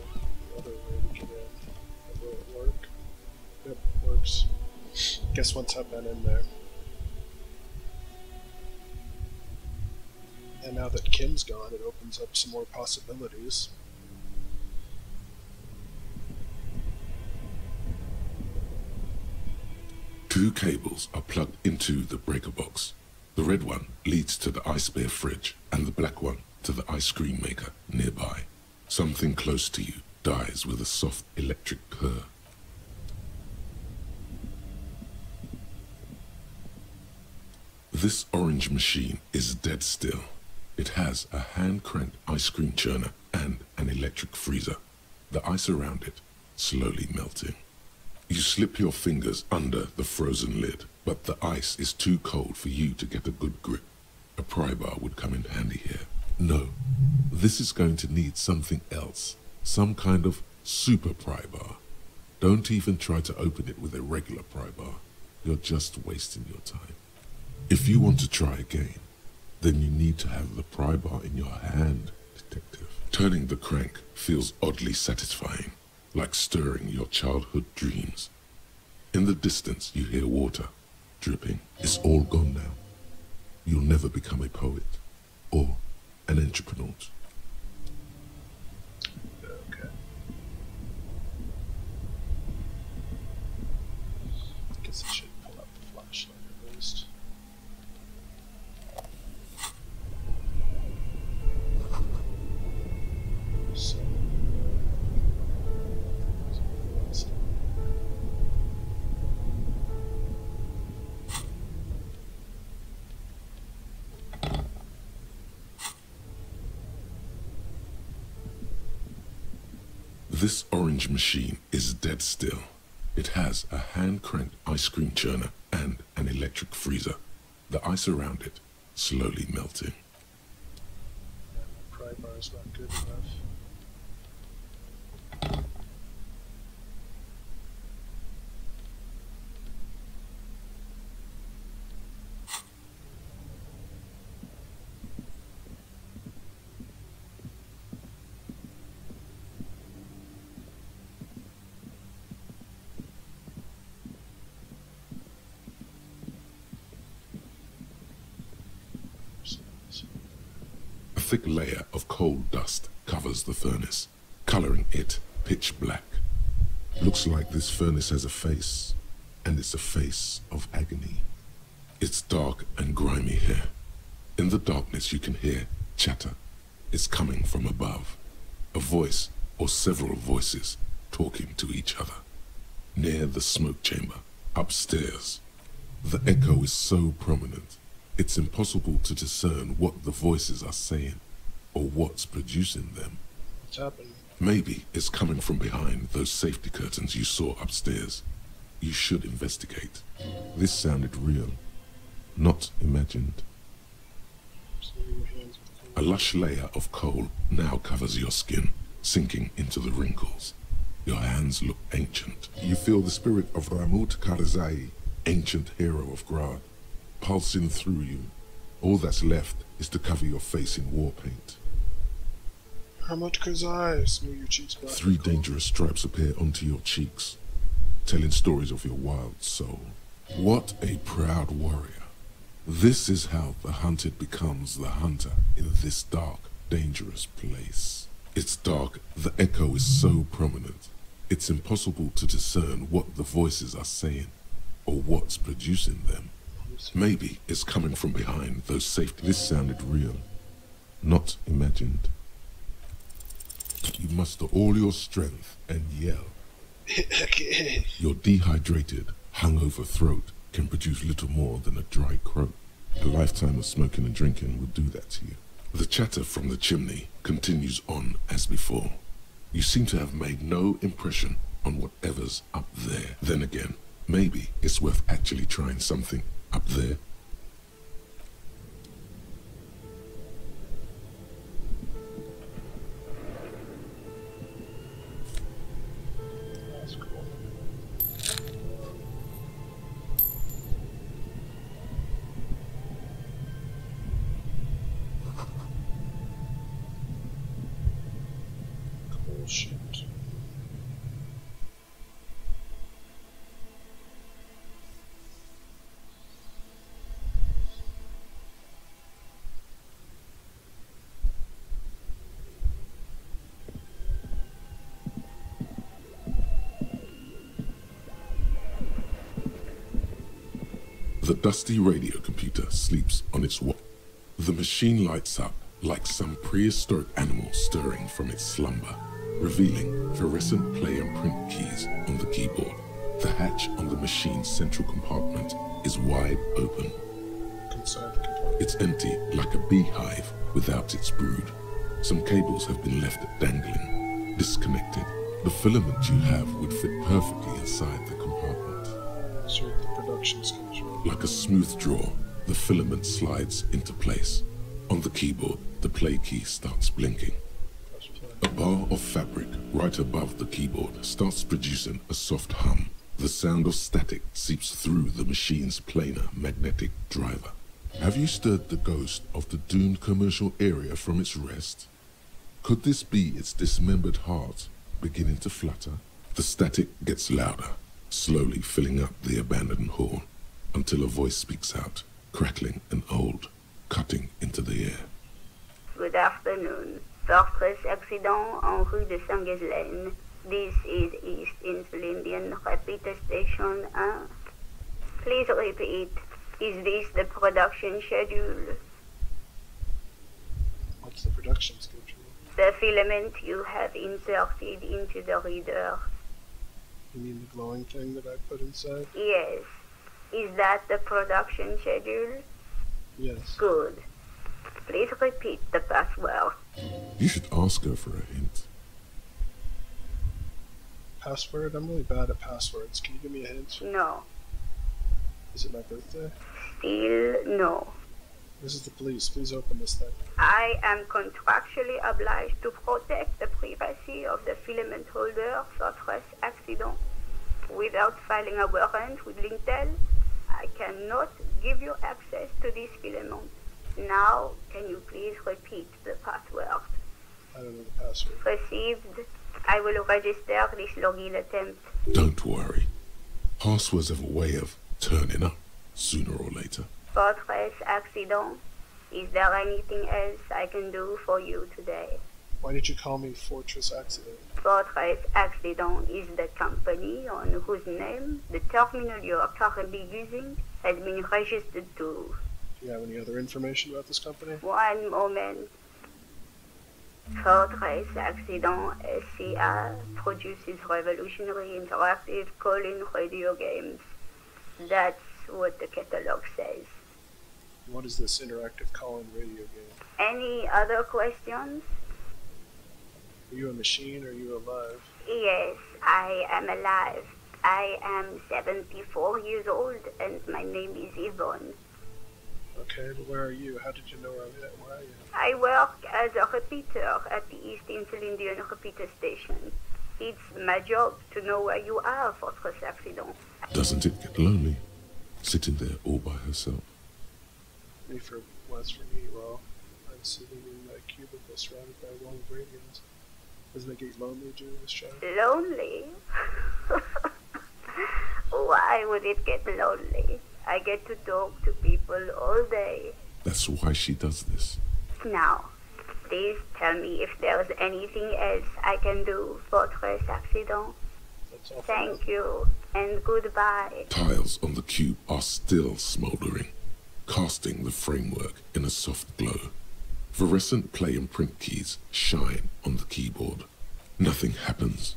other way to get in. Will it work? Yep, it works. Guess once I've been in there. And now that Kim's gone, it opens up some more possibilities. Two cables are plugged into the breaker box. The red one leads to the ice bear fridge, and the black one to the ice cream maker nearby. Something close to you dies with a soft electric purr. This orange machine is dead still. It has a hand-cranked ice cream churner and an electric freezer. The ice around it slowly melting. You slip your fingers under the frozen lid, but the ice is too cold for you to get a good grip. A pry bar would come in handy here. No, this is going to need something else. Some kind of super pry bar. Don't even try to open it with a regular pry bar. You're just wasting your time. If you want to try again, then you need to have the pry bar in your hand, Detective. Turning the crank feels oddly satisfying, like stirring your childhood dreams. In the distance, you hear water dripping. It's all gone now. You'll never become a poet or an entrepreneur. Okay. Guess I should pull out the flashlight at least. So, this orange machine is dead still. It has a hand-cranked ice cream churner and an electric freezer. The ice around it slowly melting. pry bar's not good enough. A thick layer of coal dust covers the furnace, coloring it pitch black. Looks like this furnace has a face, and it's a face of agony. It's dark and grimy here. In the darkness you can hear chatter. It's coming from above. A voice or several voices talking to each other. Near the smoke chamber, upstairs. The echo is so prominent, it's impossible to discern what the voices are saying or what's producing them. What's happening? Maybe it's coming from behind those safety curtains you saw upstairs. You should investigate. This sounded real, not imagined. A lush layer of coal now covers your skin, sinking into the wrinkles. Your hands look ancient. You feel the spirit of Ramut Karzai, ancient hero of Grad, pulsing through you. All that's left is to cover your face in war paint. Ramut Karzai, smooth your cheeks back. 3 dangerous stripes appear onto your cheeks, telling stories of your wild soul. What a proud warrior. This is how the hunted becomes the hunter in this dark, dangerous place. It's dark, the echo is so prominent, it's impossible to discern what the voices are saying, or what's producing them. Maybe it's coming from behind those safety. This sounded real, not imagined. You muster all your strength and yell. Your dehydrated, hungover throat can produce little more than a dry croak. A lifetime of smoking and drinking will do that to you. The chatter from the chimney continues on as before. You seem to have made no impression on whatever's up there. Then again, maybe it's worth actually trying something up there. Bullshit. The dusty radio computer sleeps on its wall. The machine lights up like some prehistoric animal stirring from its slumber, revealing fluorescent play and print keys on the keyboard. The hatch on the machine's central compartment is wide open. It's empty like a beehive without its brood. Some cables have been left dangling, disconnected. The filament you have would fit perfectly inside the compartment. Sort of the production schedule. Like a smooth draw, the filament slides into place. On the keyboard, the play key starts blinking. A bar of fabric right above the keyboard starts producing a soft hum. The sound of static seeps through the machine's planar magnetic driver. Have you stirred the ghost of the doomed commercial area from its rest? Could this be its dismembered heart beginning to flutter? The static gets louder, slowly filling up the abandoned hall, until a voice speaks out, crackling and old, cutting into the air. Good afternoon. Fortress accident en rue de Saint-Ghislaine. This is East Insulindian Repeater Station 1. Please repeat. Is this the production schedule? What's the production schedule? The filament you have inserted into the reader. You mean the glowing thing that I put inside? Yes. Is that the production schedule? Yes. Good. Please repeat the password. You should ask her for a hint. Password? I'm really bad at passwords. Can you give me a hint? No. Is it my birthday? Still no. This is the police. Please open this thing. I am contractually obliged to protect the privacy of the filament holder Fortress accident. Without filing a warrant with Lintel, I cannot give you access to this filament. Now, can you please repeat the password? I don't know the password. Received. I will register this login attempt. Don't worry. Passwords have a way of turning up sooner or later. Fortress accident. Is there anything else I can do for you today? Why did you call me Fortress Accident? Fortress Accident is the company on whose name the terminal you are currently using has been registered to. Do you have any other information about this company? One moment. Fortress Accident SCA produces revolutionary interactive call-in radio games. That's what the catalog says. What is this interactive call-in radio game? Any other questions? Are you a machine or are you alive? Yes, I am alive. I am 74 years old and my name is Yvonne. Okay, but where are you? How did you know where I am? I work as a repeater at the East Insulindian Repeater Station. It's my job to know where you are, Fortress Accident. Doesn't it get lonely, sitting there all by herself? Me for me, well, I'm sitting in my cubicle surrounded by long radios. Doesn't it get lonely during this show? Lonely? Why would it get lonely? I get to talk to people all day. That's why she does this. Now, please tell me if there's anything else I can do, Fortress Accident. Thank you, and goodbye. Tiles on the cube are still smoldering, casting the framework in a soft glow. Fluorescent play and print keys shine on the keyboard. Nothing happens.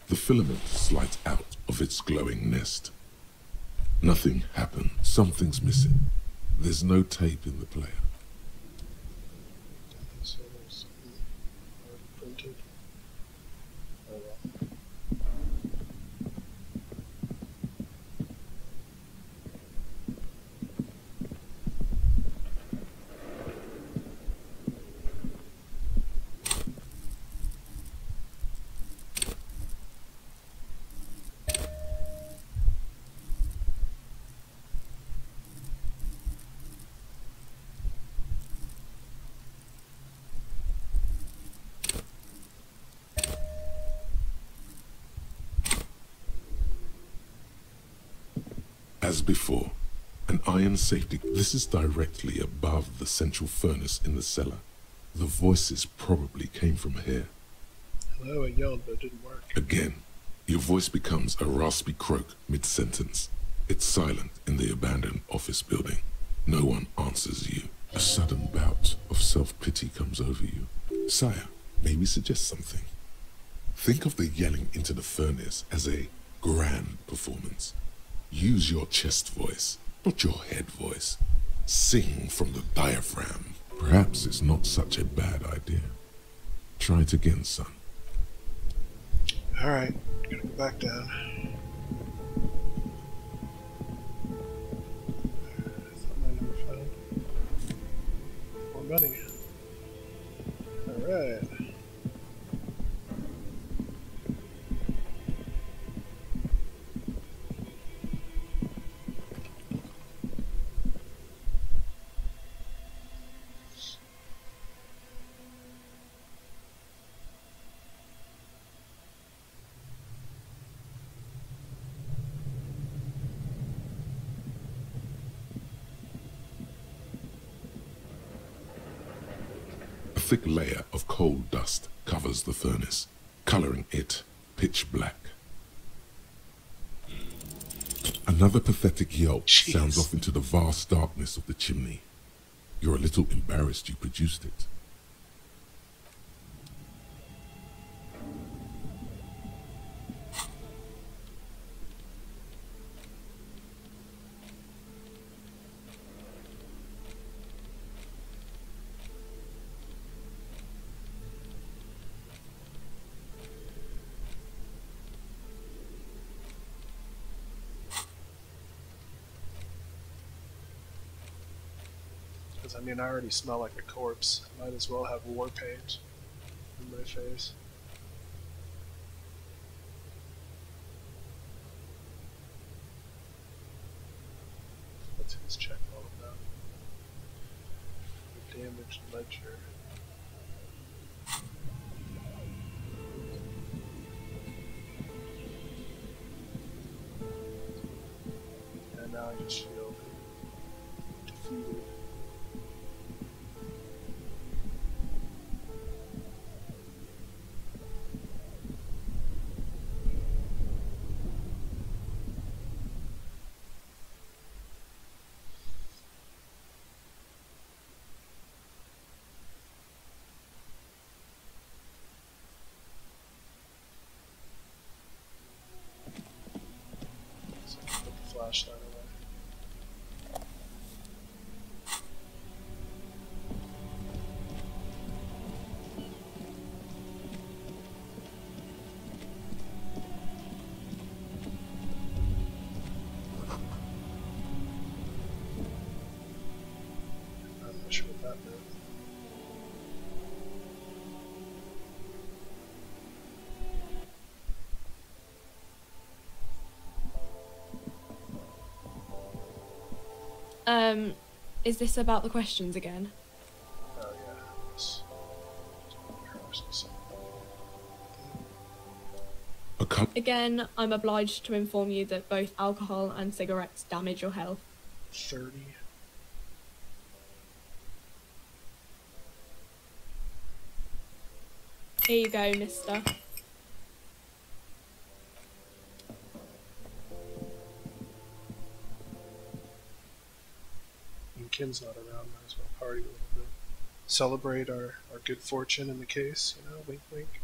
The filament slides out of its glowing nest. Nothing happened. Something's missing. There's no tape in the player. So there's something already printed. Oh well. As before, an iron safety. This is directly above the central furnace in the cellar. The voices probably came from here. Hello, I yelled, but it didn't work. Again, your voice becomes a raspy croak mid-sentence. It's silent in the abandoned office building. No one answers you. A sudden bout of self-pity comes over you. Sire, may we suggest something? Think of the yelling into the furnace as a grand performance. Use your chest voice, not your head voice. Sing from the diaphragm. Perhaps it's not such a bad idea. Try it again, son. Alright, gonna go back down. Something I never found. More money. Alright. A thick layer of coal dust covers the furnace, coloring it pitch black. Another pathetic yelp sounds off into the vast darkness of the chimney. You're a little embarrassed you produced it. I mean, I already smell like a corpse. Might as well have war paint in my face. What's his check all about? The damaged ledger. And now I just feel defeated. Is this about the questions again? Oh yeah. Again, I'm obliged to inform you that both alcohol and cigarettes damage your health. 30. Here you go, mister. And Kim's not around, might as well party a little bit. Celebrate our good fortune in the case, you know, wink wink.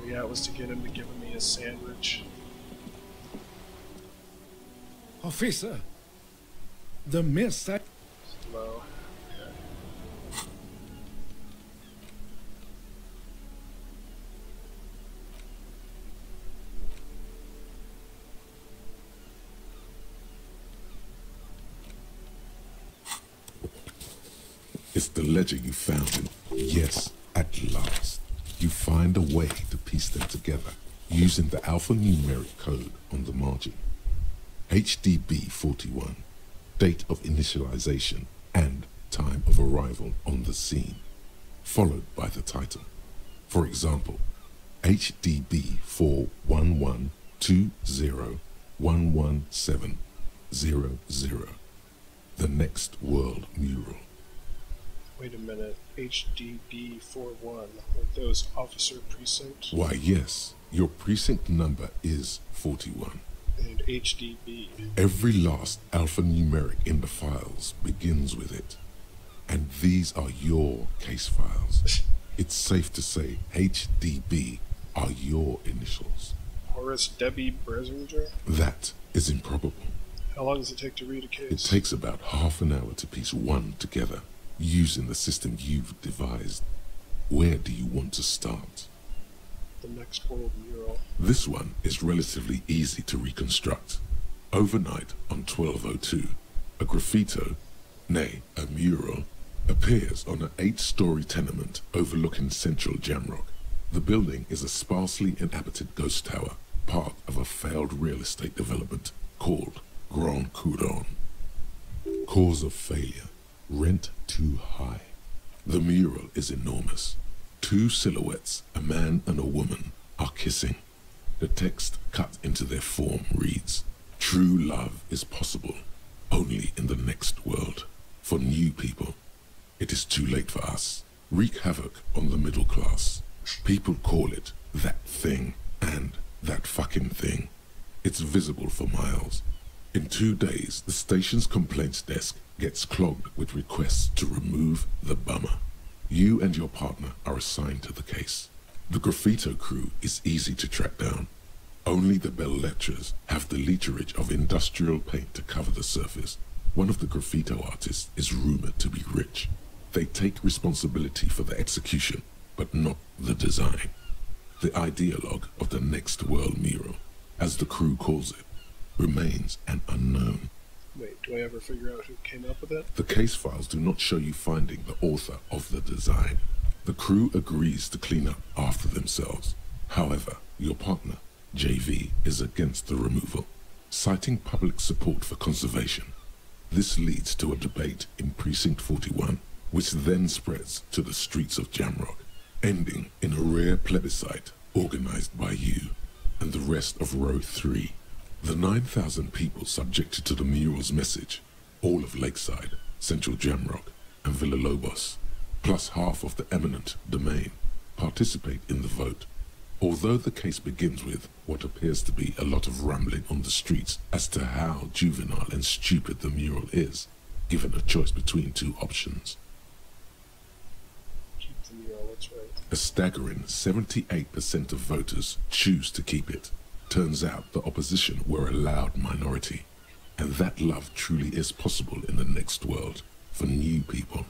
Yeah, it was to get him to give me a sandwich. Officer, the mist that... Slow. It's the ledger you found. Yes, at last. You find a way to piece them together using the alphanumeric code on the margin. HDB 41, date of initialization and time of arrival on the scene, followed by the title. For example, HDB 41120111700, the Next World Mural. Wait a minute, HDB 41, like those officer precincts? Why, yes, your precinct number is 41. And HDB. Every last alphanumeric in the files begins with it. And these are your case files. It's safe to say HDB are your initials. Horace Debbie Bresinger? That is improbable. How long does it take to read a case? It takes about half an hour to piece one together, using the system you've devised. Where do you want to start? The Next World Mural. This one is relatively easy to reconstruct. Overnight on 1202, a graffito, nay, a mural, appears on an 8-story tenement overlooking central Jamrock. The building is a sparsely inhabited ghost tower, part of a failed real estate development called Grand Couronne. Cause of failure: rent too high. The mural is enormous. 2 silhouettes, a man and a woman, are kissing. The text cut into their form reads, "True love is possible only in the next world. For new people, it is too late for us. Wreak havoc on the middle class. People call it that thing and that fucking thing. It's visible for miles. In 2 days, the station's complaints desk gets clogged with requests to remove the bummer. You and your partner are assigned to the case. The graffito crew is easy to track down. Only the bell lecturers have the literage of industrial paint to cover the surface. One of the graffito artists is rumored to be rich. They take responsibility for the execution, but not the design. The ideologue of the Next World Mural, as the crew calls it, remains an unknown. Wait, do I ever figure out who came up with it? The case files do not show you finding the author of the design. The crew agrees to clean up after themselves. However, your partner, JV, is against the removal, citing public support for conservation. This leads to a debate in Precinct 41, which then spreads to the streets of Jamrock, ending in a rare plebiscite organized by you and the rest of Row 3. The 9,000 people subjected to the mural's message, all of Lakeside, Central Jamrock, and Villalobos, plus half of the eminent domain, participate in the vote. Although the case begins with what appears to be a lot of rambling on the streets as to how juvenile and stupid the mural is, given a choice between 2 options. Keep the mural, that's right. A staggering 78% of voters choose to keep it. Turns out the opposition were a loud minority. And that love truly is possible in the next world for new people.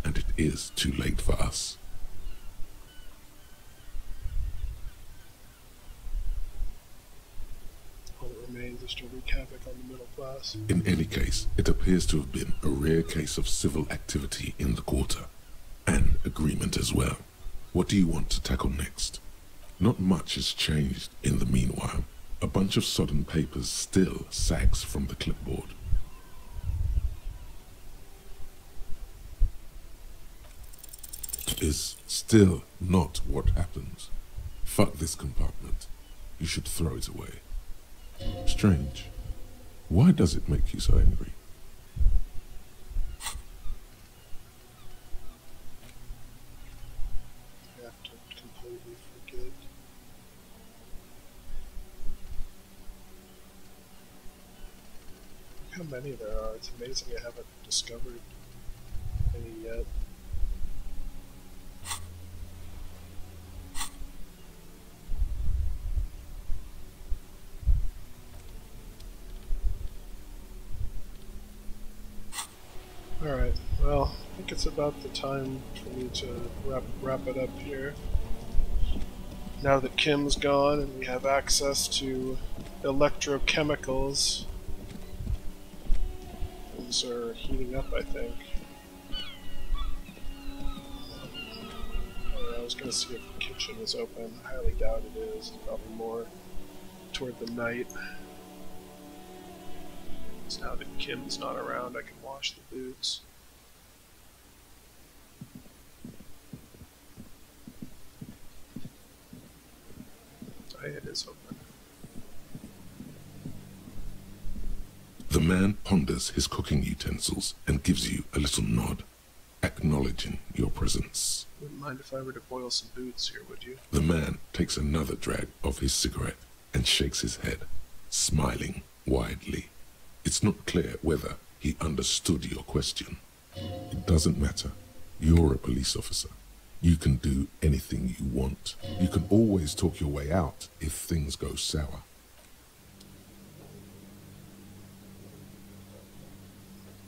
And it is too late for us. All that remains is to wreak havoc on the middle class. In any case, it appears to have been a rare case of civil activity in the quarter. And agreement as well. What do you want to tackle next? Not much has changed in the meanwhile. A bunch of sodden papers still sags from the clipboard. Is still not what happens. Fuck this compartment. You should throw it away. Strange. Why does it make you so angry? I have to completely forget. Look how many there are. It's amazing I haven't discovered any yet. Alright, well, I think it's about the time for me to wrap it up here. Now that Kim's gone and we have access to electrochemicals, things are heating up, I think. I was going to see if the kitchen is open. I highly doubt it is. It's probably more toward the night. So now that Kim's not around, I can wash the boots. Oh, it is open. The man ponders his cooking utensils and gives you a little nod, acknowledging your presence. Wouldn't mind if I were to boil some boots here, would you? The man takes another drag of his cigarette and shakes his head, smiling widely. It's not clear whether he understood your question. It doesn't matter. You're a police officer. You can do anything you want. You can always talk your way out if things go sour.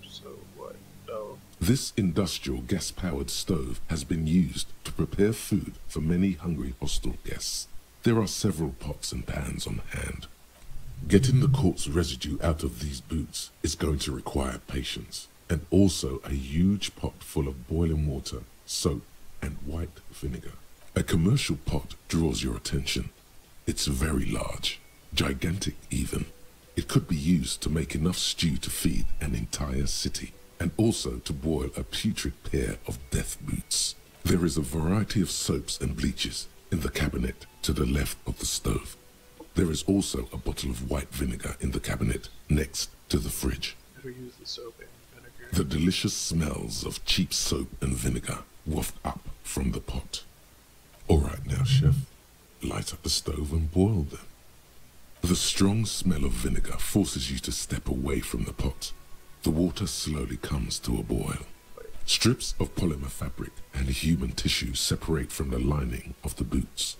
So what? No. This industrial gas-powered stove has been used to prepare food for many hungry hostel guests. There are several pots and pans on hand. Getting the corpse residue out of these boots is going to require patience, and also a huge pot full of boiling water, soap, and white vinegar. A commercial pot draws your attention. It's very large, gigantic even. It could be used to make enough stew to feed an entire city, and also to boil a putrid pair of death boots. There is a variety of soaps and bleaches in the cabinet to the left of the stove. There is also a bottle of white vinegar in the cabinet next to the fridge. Better use the soap and vinegar. The delicious smells of cheap soap and vinegar waft up from the pot. All right now, chef, light up the stove and boil them. The strong smell of vinegar forces you to step away from the pot. The water slowly comes to a boil. Strips of polymer fabric and human tissue separate from the lining of the boots.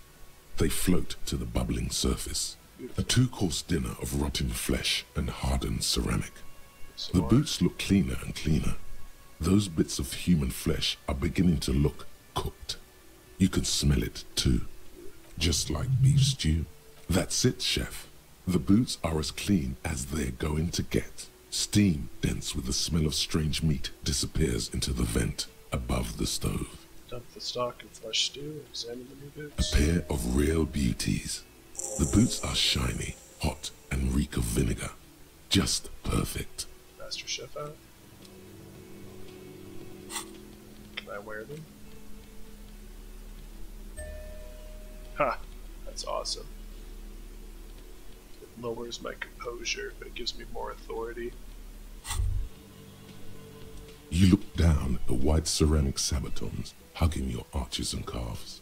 They float to the bubbling surface. A two-course dinner of rotten flesh and hardened ceramic. The boots look cleaner and cleaner. Those bits of human flesh are beginning to look cooked. You can smell it too, just like beef stew. That's it, chef. The boots are as clean as they're going to get. Steam, dense with the smell of strange meat, disappears into the vent above the stove. Dump the stock and flesh stew and examine the new boots. A pair of real beauties. The boots are shiny, hot, and reek of vinegar. Just perfect. Master Chef out. Can I wear them? Ha! That's awesome. It lowers my composure, but it gives me more authority. You look down at the white ceramic sabatons hugging your arches and calves,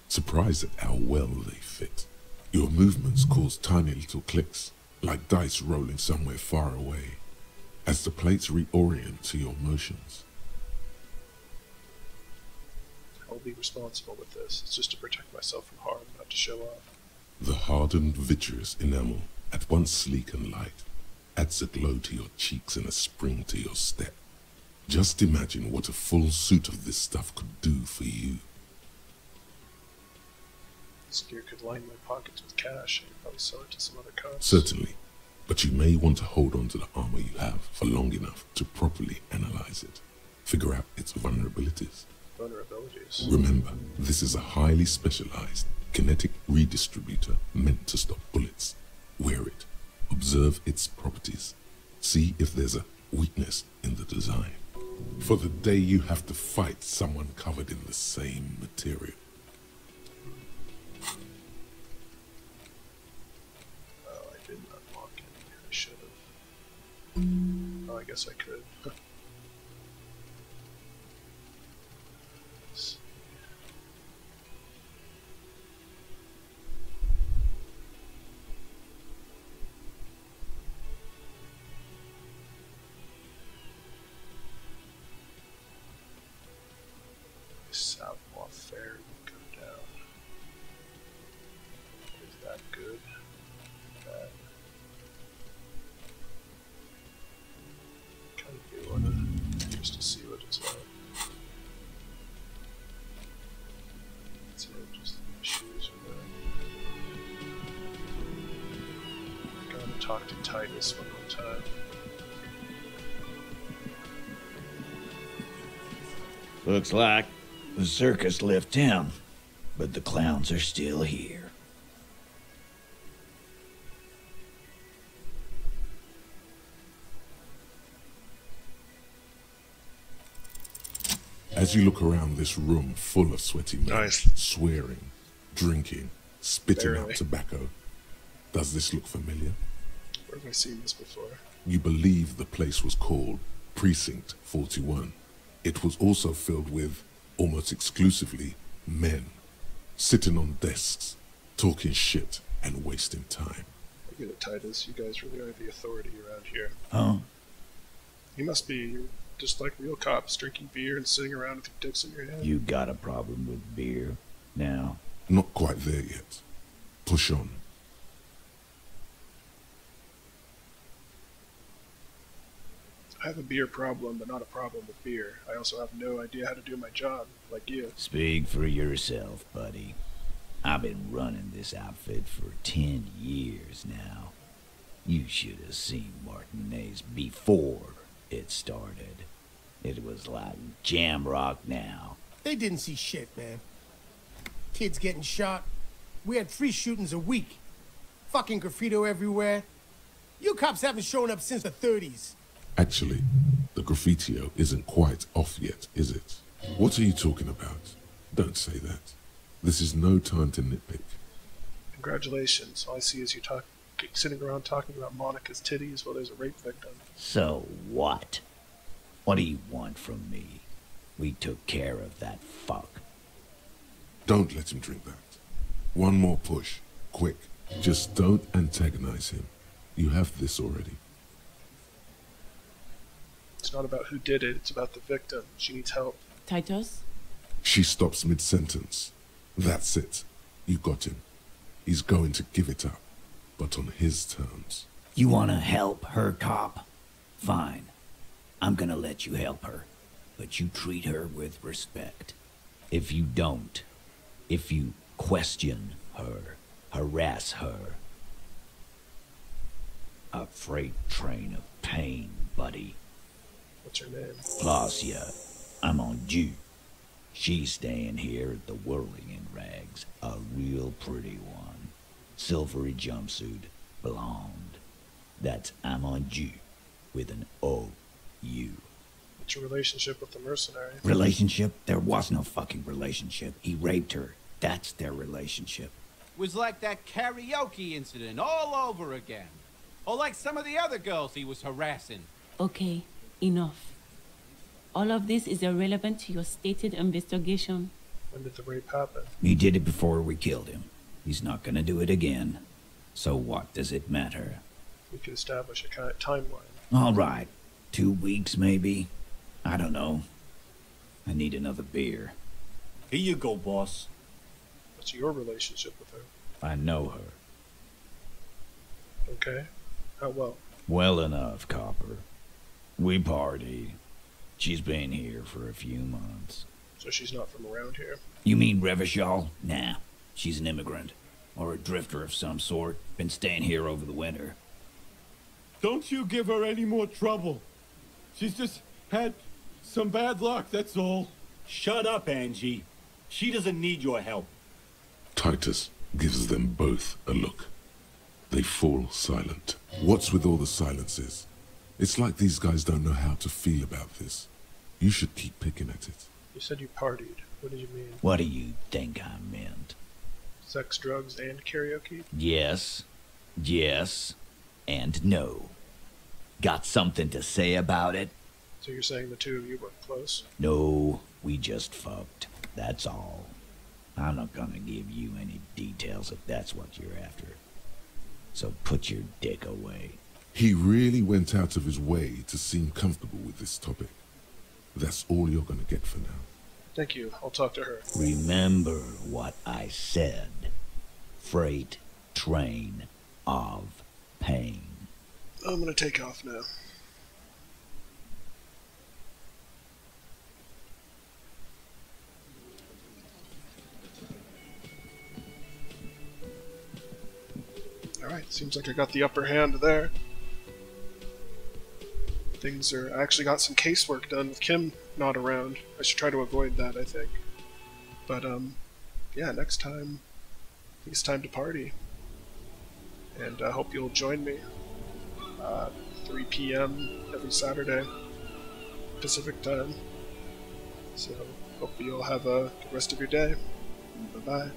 surprised at how well they fit. Your movements cause tiny little clicks, like dice rolling somewhere far away, as the plates reorient to your motions. I'll be responsible with this. It's just to protect myself from harm, not to show off. The hardened vitreous enamel, at once sleek and light, adds a glow to your cheeks and a spring to your step. Just imagine what a full suit of this stuff could do for you. This gear could line my pockets with cash. I could probably sell it to some other cops. Certainly, but you may want to hold on to the armor you have for long enough to properly analyze it. Figure out its vulnerabilities. Vulnerabilities? Remember, this is a highly specialized kinetic redistributor meant to stop bullets. Wear it. Observe its properties. See if there's a weakness in the design. For the day you have to fight someone covered in the same material. Oh, I didn't unlock it. I should have. Oh, I guess I could. Southpaw Fair will go down. Is that good? Bad. Kind of do wanna just to see what it's like. That's it, just my shoes are there. Gotta talk to Titus one more time. Looks like the circus left town, but the clowns are still here. As you look around this room full of sweaty men, Nice. swearing, drinking, spitting Barely. out tobacco, does this look familiar? Where have I seen this before? You believe the place was called Precinct 41. It was also filled with, almost exclusively, men, sitting on desks, talking shit and wasting time. I get it, Titus. You guys really are the authority around here. Huh? You must be. You're just like real cops, drinking beer and sitting around with your dicks in your hand. You got a problem with beer now? Not quite there yet. Push on. I have a beer problem, but not a problem with beer. I also have no idea how to do my job, like you. Speak for yourself, buddy. I've been running this outfit for 10 years now. You should have seen Martinez before it started. It was like jam rock now. They didn't see shit, man. Kids getting shot. We had 3 shootings a week. Fucking graffito everywhere. You cops haven't shown up since the 30s. Actually, the graffitio isn't quite off yet, is it? What are you talking about? Don't say that. This is no time to nitpick. Congratulations. All I see is you sitting around talking about Monica's titties while there's a rape victim. So what? What do you want from me? We took care of that fuck. Don't let him drink that. One more push. Quick. Just don't antagonize him. You have this already. It's not about who did it, it's about the victim. She needs help. Titus? She stops mid-sentence. That's it. You got him. He's going to give it up, but on his terms. You wanna help her, cop? Fine. I'm gonna let you help her. But you treat her with respect. If you don't, if you question her, harass her, a freight train of pain, buddy. What's her name? Placia. I'm on due. She's staying here at the Whirling in Rags. A real pretty one. Silvery jumpsuit. Blonde. That's I'm on due. With an O-U. What's your relationship with the mercenary? Relationship? There was no fucking relationship. He raped her. That's their relationship. Was like that karaoke incident all over again. Or like some of the other girls he was harassing. Okay, enough. All of this is irrelevant to your stated investigation. When did the rape happen? He did it before we killed him. He's not gonna do it again. So what does it matter? We could establish a kind of timeline. All right. 2 weeks, maybe? I don't know. I need another beer. Here you go, boss. What's your relationship with her? I know her. Okay. How well? Well enough, Copper. We party. She's been here for a few months. So she's not from around here? You mean Revachol? Nah, she's an immigrant. Or a drifter of some sort. Been staying here over the winter. Don't you give her any more trouble. She's just had some bad luck, that's all. Shut up, Angie. She doesn't need your help. Titus gives them both a look. They fall silent. What's with all the silences? It's like these guys don't know how to feel about this. You should keep picking at it. You said you partied. What did you mean? What do you think I meant? Sex, drugs, and karaoke? Yes, yes, and no. Got something to say about it? So you're saying the two of you were close? No, we just fucked. That's all. I'm not gonna give you any details if that's what you're after. So put your dick away. He really went out of his way to seem comfortable with this topic. That's all you're gonna get for now. Thank you. I'll talk to her. Remember what I said. Freight train of pain. I'm gonna take off now. Alright, seems like I got the upper hand there. I actually got some casework done with Kim not around. I should try to avoid that, I think. But, yeah, next time, I think it's time to party. And I hope you'll join me. 3 p.m. every Saturday, Pacific time. So, hope you'll have a good rest of your day. Bye-bye.